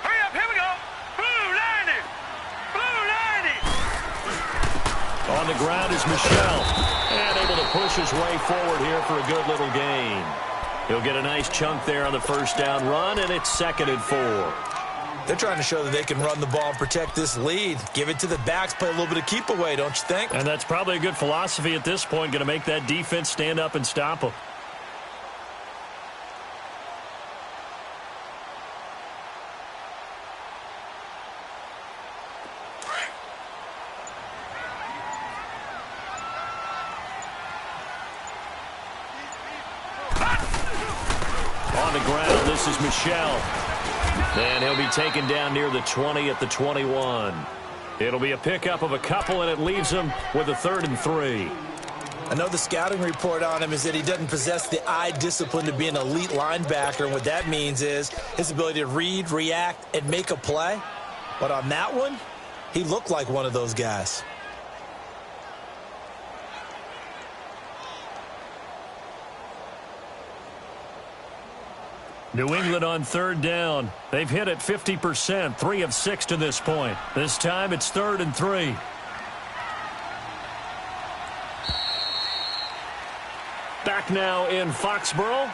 Hurry up, here we go. Blue 90. Blue 90. On the ground is Michelle. And able to push his way forward here for a good little gain. He'll get a nice chunk there on the first down run, and it's 2nd and 4. They're trying to show that they can run the ball and protect this lead. Give it to the backs, play a little bit of keep away, don't you think? And that's probably a good philosophy at this point, going to make that defense stand up and stop them. On the ground, this is Michelle. And he'll be taken down near the 20 at the 21. It'll be a pickup of a couple, and it leaves him with a 3rd and 3. I know the scouting report on him is that he doesn't possess the eye discipline to be an elite linebacker, and what that means is his ability to read, react, and make a play. But on that one, he looked like one of those guys. New England on 3rd down. They've hit it 50%, 3 of 6 to this point. This time it's 3rd and 3. Back now in Foxborough.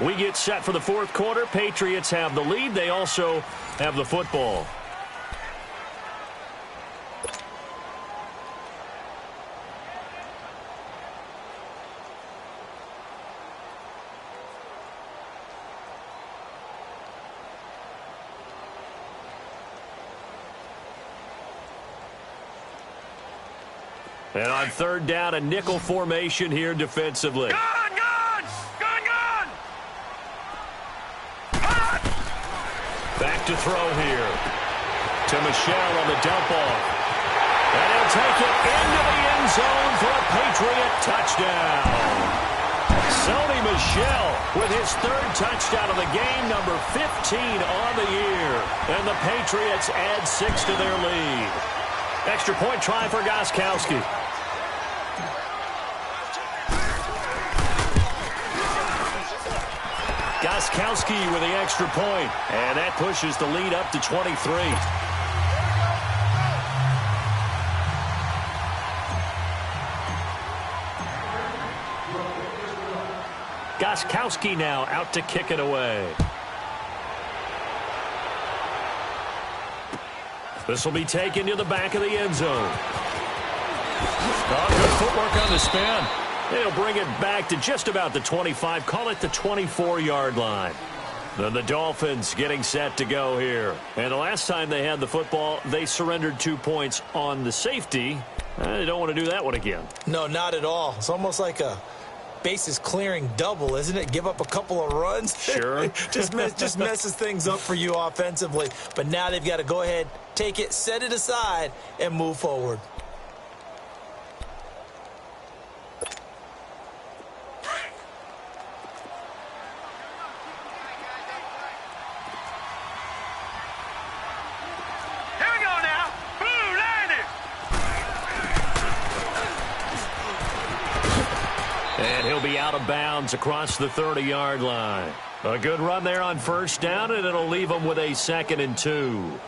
We get set for the 4th quarter. Patriots have the lead. They also have the football. And on 3rd down, a nickel formation here defensively. Gun, gun! Gun, gun! Back to throw here. To Michelle on the dump off. And he'll take it into the end zone for a Patriot touchdown. Sony Michel with his 3rd touchdown of the game, number 15 on the year. And the Patriots add 6 to their lead. Extra point try for Gostkowski. Gostkowski with the extra point, and that pushes the lead up to 23. Gostkowski now out to kick it away. This will be taken to the back of the end zone. Oh, good footwork on the spin. They'll bring it back to just about the 25. Call it the 24-yard line. Then the Dolphins getting set to go here. And the last time they had the football, they surrendered 2 points on the safety. They don't want to do that one again. No, not at all. It's almost like a bases clearing double, isn't it? Give up a couple of runs. Sure. just messes things up for you offensively. But now they've got to go ahead, take it, set it aside, and move forward. Out of bounds across the 30-yard line. A good run there on 1st down, and it'll leave them with a 2nd and 2.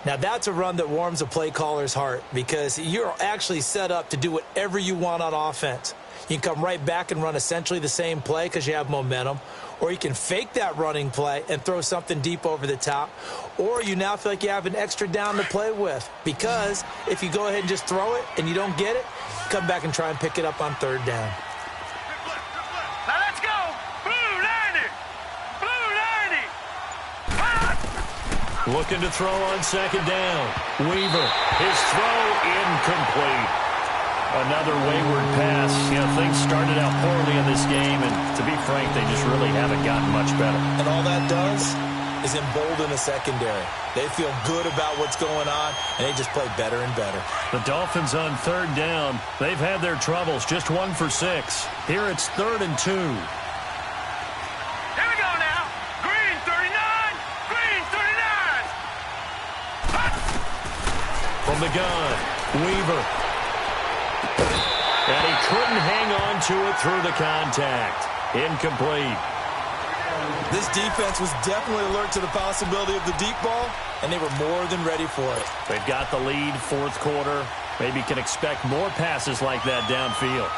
Now, that's a run that warms a play caller's heart because you're actually set up to do whatever you want on offense. You can come right back and run essentially the same play because you have momentum, or you can fake that running play and throw something deep over the top, or you now feel like you have an extra down to play with because if you go ahead and just throw it and you don't get it, come back and try and pick it up on 3rd down. Now Looking to throw on second down. Weaver, his throw incomplete. Another wayward pass. You know, things started out poorly in this game, and to be frank, they just really haven't gotten much better. And all that does is embolden the secondary. They feel good about what's going on, and they just play better and better. The Dolphins on third down. They've had their troubles, just 1 for 6. Here it's 3rd and 2. Here we go now. Green 39. Green 39. Hut. From the gun, Weaver. And he couldn't hang on to it through the contact. Incomplete. This defense was definitely alert to the possibility of the deep ball, and they were more than ready for it. They've got the lead, 4th quarter. Maybe can expect more passes like that downfield.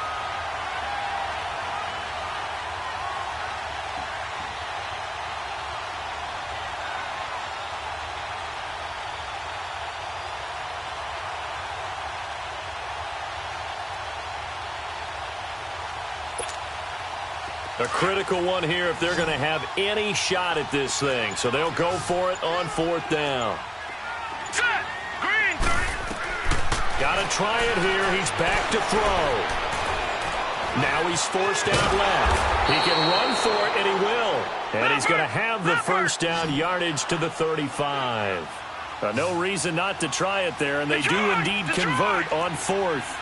A critical one here if they're going to have any shot at this thing. So they'll go for it on 4th down. Set. Green 30. Got to try it here. He's back to throw. Now he's forced out left. He can run for it, and he will. And he's going to have the first down yardage to the 35. No reason not to try it there, and they do indeed convert on 4th.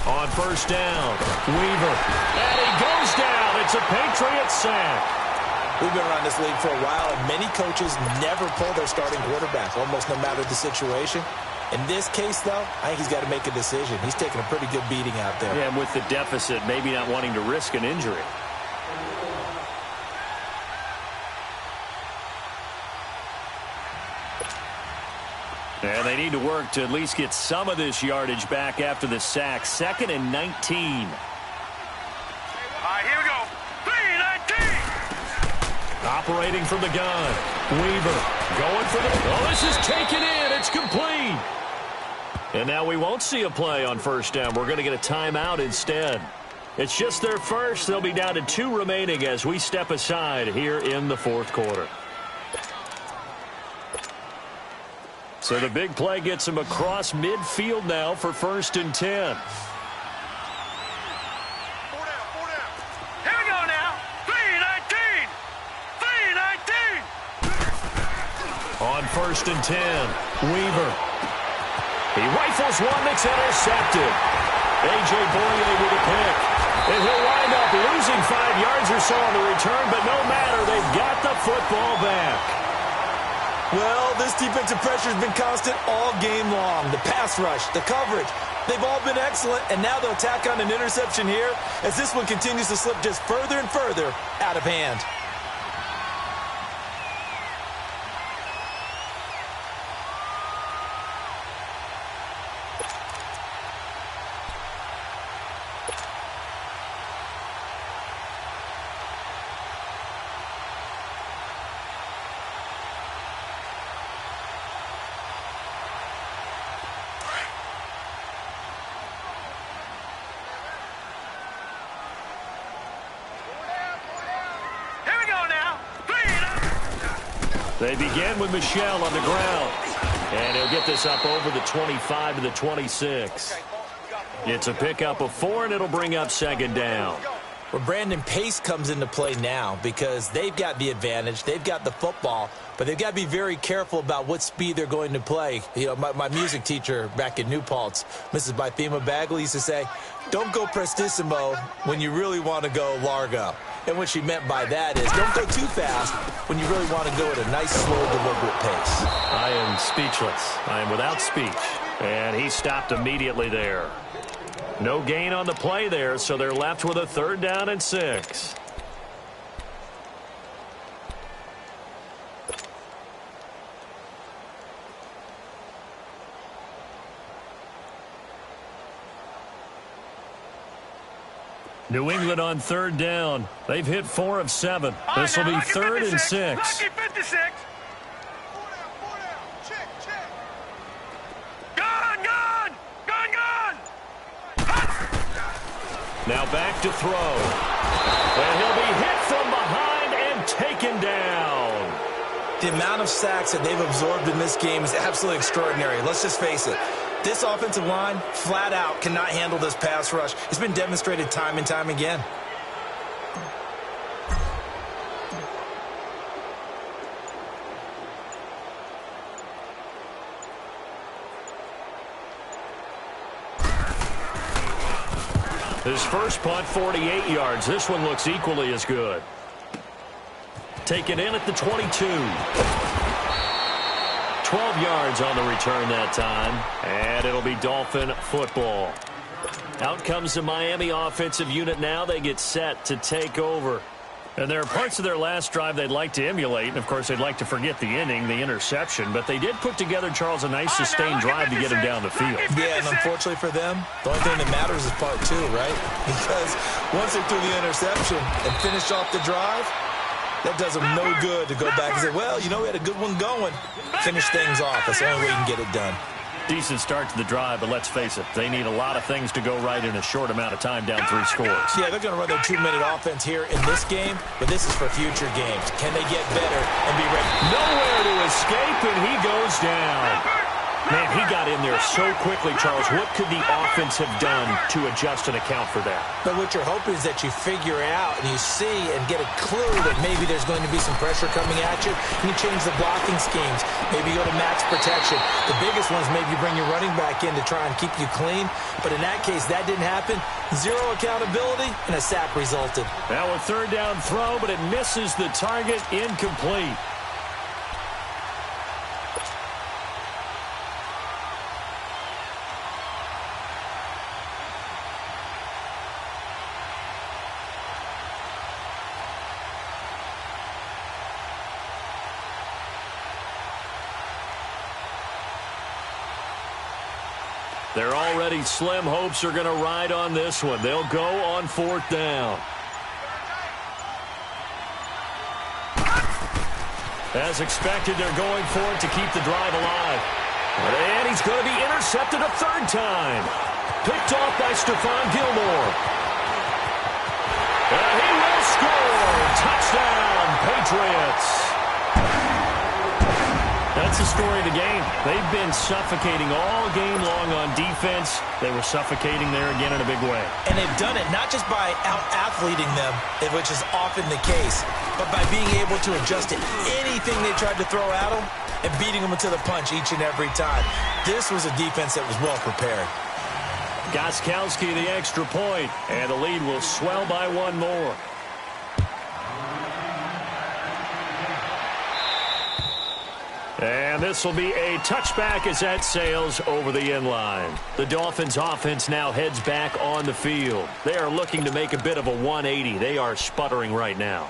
On first down, Weaver. And he goes down. It's a Patriot sack. We've been around this league for a while, and many coaches never pull their starting quarterback, almost no matter the situation. In this case, though, I think he's got to make a decision. He's taking a pretty good beating out there. Yeah, and with the deficit, maybe not wanting to risk an injury. And they need to work to at least get some of this yardage back after the sack. 2nd and 19. All right, here we go. 3-19. Operating from the gun. Weaver going for the... Oh, this is taken in. It's complete. And now we won't see a play on first down. We're going to get a timeout instead. It's just their first. They'll be down to 2 remaining as we step aside here in the 4th quarter. So the big play gets him across midfield now for 1st and 10. 4 down. Here we go now. 3-19. 3-19. On 1st and 10, Weaver. He rifles one that's intercepted. A.J. Boye with a pick. And he'll wind up losing 5 yards or so on the return, but no matter, they've got the football back. Well, this defensive pressure has been constant all game long. The pass rush, the coverage, they've all been excellent, and now they'll tack on an interception here as this one continues to slip just further and further out of hand. They begin with Michel on the ground. And he'll get this up over the 25 to the 26. It's a pickup of 4, and it'll bring up 2nd down. Well, Brandon, pace comes into play now because they've got the advantage. They've got the football, but they've got to be very careful about what speed they're going to play. You know, my music teacher back in New Paltz, Mrs. Bythema Bagley, used to say, don't go prestissimo when you really want to go largo. And what she meant by that is don't go too fast when you really want to go at a nice, slow, deliberate pace. I am speechless. I am without speech. And he stopped immediately there. No gain on the play there, so they're left with a 3rd down and 6. New England on 3rd down. They've hit 4 of 7. This will be 3rd and 6. Lucky 56. Check. Gun. Now back to throw. And he'll be hit for taken down. The amount of sacks that they've absorbed in this game is absolutely extraordinary. Let's just face it. This offensive line, flat out, cannot handle this pass rush. It's been demonstrated time and time again. His first punt, 48 yards. This one looks equally as good. Taken in at the 22. 12 yards on the return that time. And it'll be Dolphin football. Out comes the Miami offensive unit now. They get set to take over. And there are parts of their last drive they'd like to emulate. And, of course, they'd like to forget the inning, the interception. But they did put together, Charles, a nice sustained drive to get him down the field. Yeah, and unfortunately for them, the only thing that matters is part two, right? Because once they threw the interception and finished off the drive, that does them no good to go back and say, well, you know, we had a good one going. Finish things off. That's the only way you can get it done. Decent start to the drive, but let's face it, they need a lot of things to go right in a short amount of time down 3 scores. Yeah, they're going to run their 2-minute offense here in this game, but this is for future games. Can they get better and be ready? Nowhere to escape, and he goes down. Man, he got in there so quickly, Charles. What could the offense have done to adjust and account for that? But what you're hoping is that you figure out and you see and get a clue that maybe there's going to be some pressure coming at you, and you change the blocking schemes. Maybe you go to max protection. The biggest ones, maybe you bring your running back in to try and keep you clean. But in that case, that didn't happen. Zero accountability, and a sack resulted. Now a third down throw, but it misses the target. Incomplete. Their already slim hopes are going to ride on this one. They'll go on 4th down. As expected, they're going for it to keep the drive alive. And he's going to be intercepted a 3rd time. Picked off by Stephon Gilmore. And he will score. Touchdown, Patriots. That's the story of the game. They've been suffocating all game long on defense. They were suffocating there again in a big way. And they've done it not just by out-athleting them, which is often the case, but by being able to adjust to anything they tried to throw at them and beating them to the punch each and every time. This was a defense that was well prepared. Gostkowski the extra point, and the lead will swell by 1 more. And this will be a touchback as that sails over the end line. The Dolphins offense now heads back on the field. They are looking to make a bit of a 180. They are sputtering right now.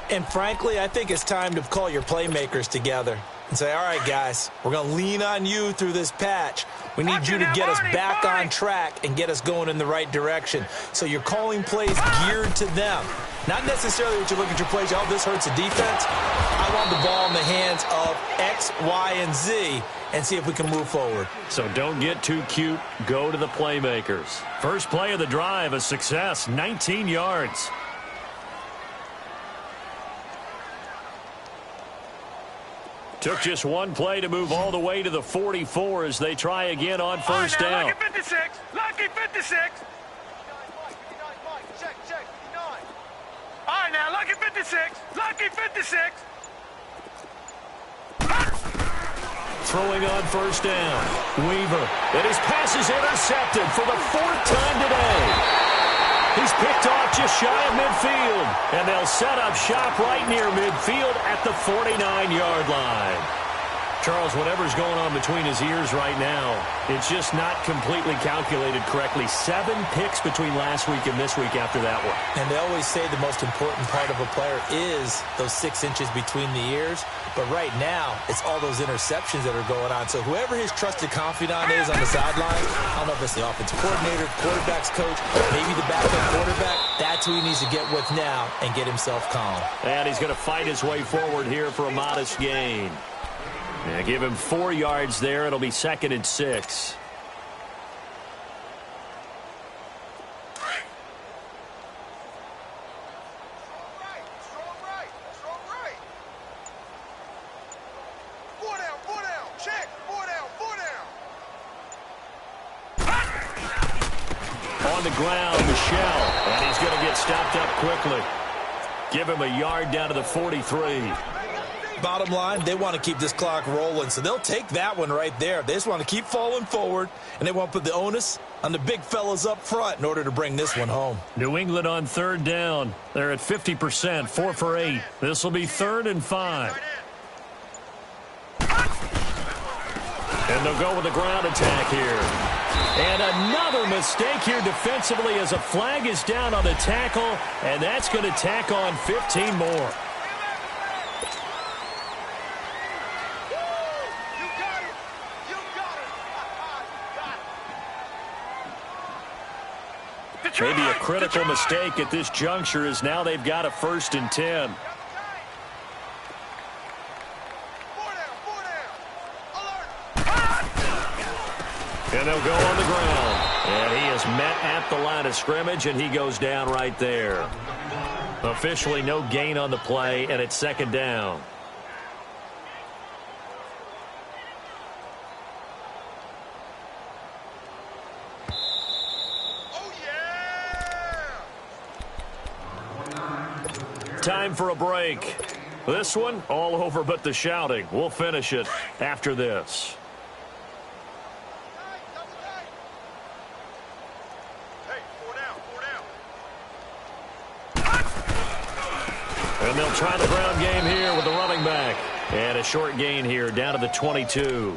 And frankly, I think it's time to call your playmakers together and say, all right, guys, we're going to lean on you through this patch. We need you to get us back on track and get us going in the right direction. So you're calling plays geared to them. Not necessarily what you look at your plays, oh, this hurts the defense. I want the ball in the hands of X, Y, and Z and see if we can move forward. So don't get too cute. Go to the playmakers. First play of the drive, a success, 19 yards. Took just one play to move all the way to the 44 as they try again on 1st down. Lucky 56. Lucky 56. All right, now, lucky 56. Lucky 56. Throwing on 1st down. Weaver. And his pass is intercepted for the 4th time today. He's picked off just shy of midfield. And they'll set up shop right near midfield at the 49-yard line. Charles, whatever's going on between his ears right now, it's just not completely calculated correctly. 7 picks between last week and this week after that one. And they always say the most important part of a player is those 6 inches between the ears. But right now, it's all those interceptions that are going on. So whoever his trusted confidant is on the sideline, I don't know if it's the offensive coordinator, quarterback's coach, maybe the backup quarterback, that's who he needs to get with now and get himself calm. And he's going to fight his way forward here for a modest gain. Yeah, give him 4 yards there. It'll be 2nd and 6. the ground, Michel, and he's going to get stopped up quickly. Give him a yard down to the 43. Bottom line, they want to keep this clock rolling, so they'll take that one right there. They just want to keep falling forward, and they want to put the onus on the big fellas up front in order to bring this one home. New England on third down. They're at 50%, 4 for 8. This will be 3rd and 5. And they'll go with the ground attack here. And another mistake here defensively as a flag is down on the tackle, and that's going to tack on 15 more. Maybe a critical mistake at this juncture is now they've got a 1st and 10. And they'll go on the ground. And he is met at the line of scrimmage, and he goes down right there. Officially no gain on the play, and it's 2nd down. Time for a break. This one, all over but the shouting. We'll finish it after this. And they'll try the ground game here with the running back. And a short gain here down to the 22.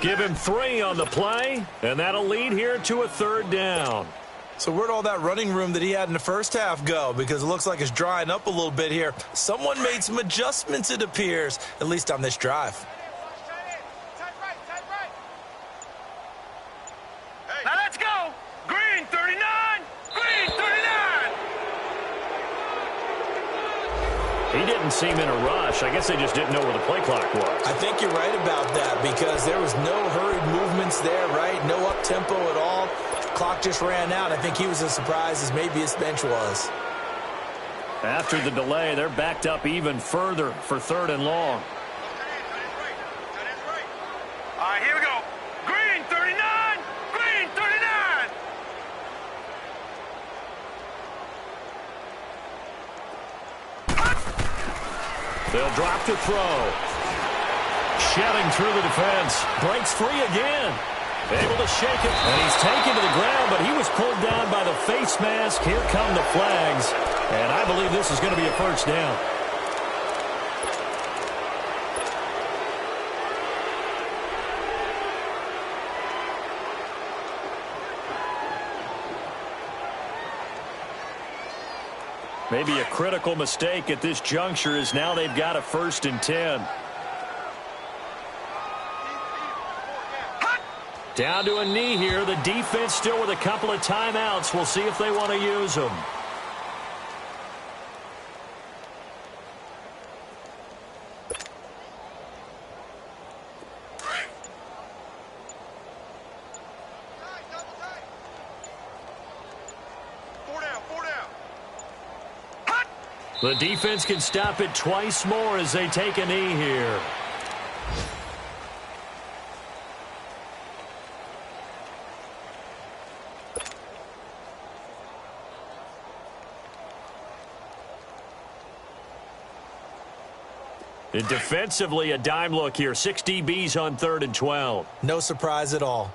Give him 3 on the play, and that'll lead here to a 3rd down. So where'd all that running room that he had in the first half go? Because it looks like it's drying up a little bit here. Someone made some adjustments, it appears, at least on this drive. Now let's go. Green 39. Green 39. He didn't seem in a rush. I guess they just didn't know where the play clock was. I think you're right about that because there was no hurried movements there, right? No up-tempo at all. Clock just ran out. I think he was as surprised as maybe his bench was. After the delay, they're backed up even further for 3rd and long. All right, here we go. Green 39. Green 39. They'll drop to throw. Shedding through the defense. Breaks free again. Able to shake it, and he's taken to the ground, but he was pulled down by the face mask. Here come the flags, and I believe this is going to be a 1st down. Maybe a critical mistake at this juncture is now they've got a 1st and 10. Down to a knee here. The defense still with a couple of timeouts. We'll see if they want to use them. The defense can stop it twice more as they take a knee here. And defensively, a dime look here. 6 DBs on 3rd and 12. No surprise at all.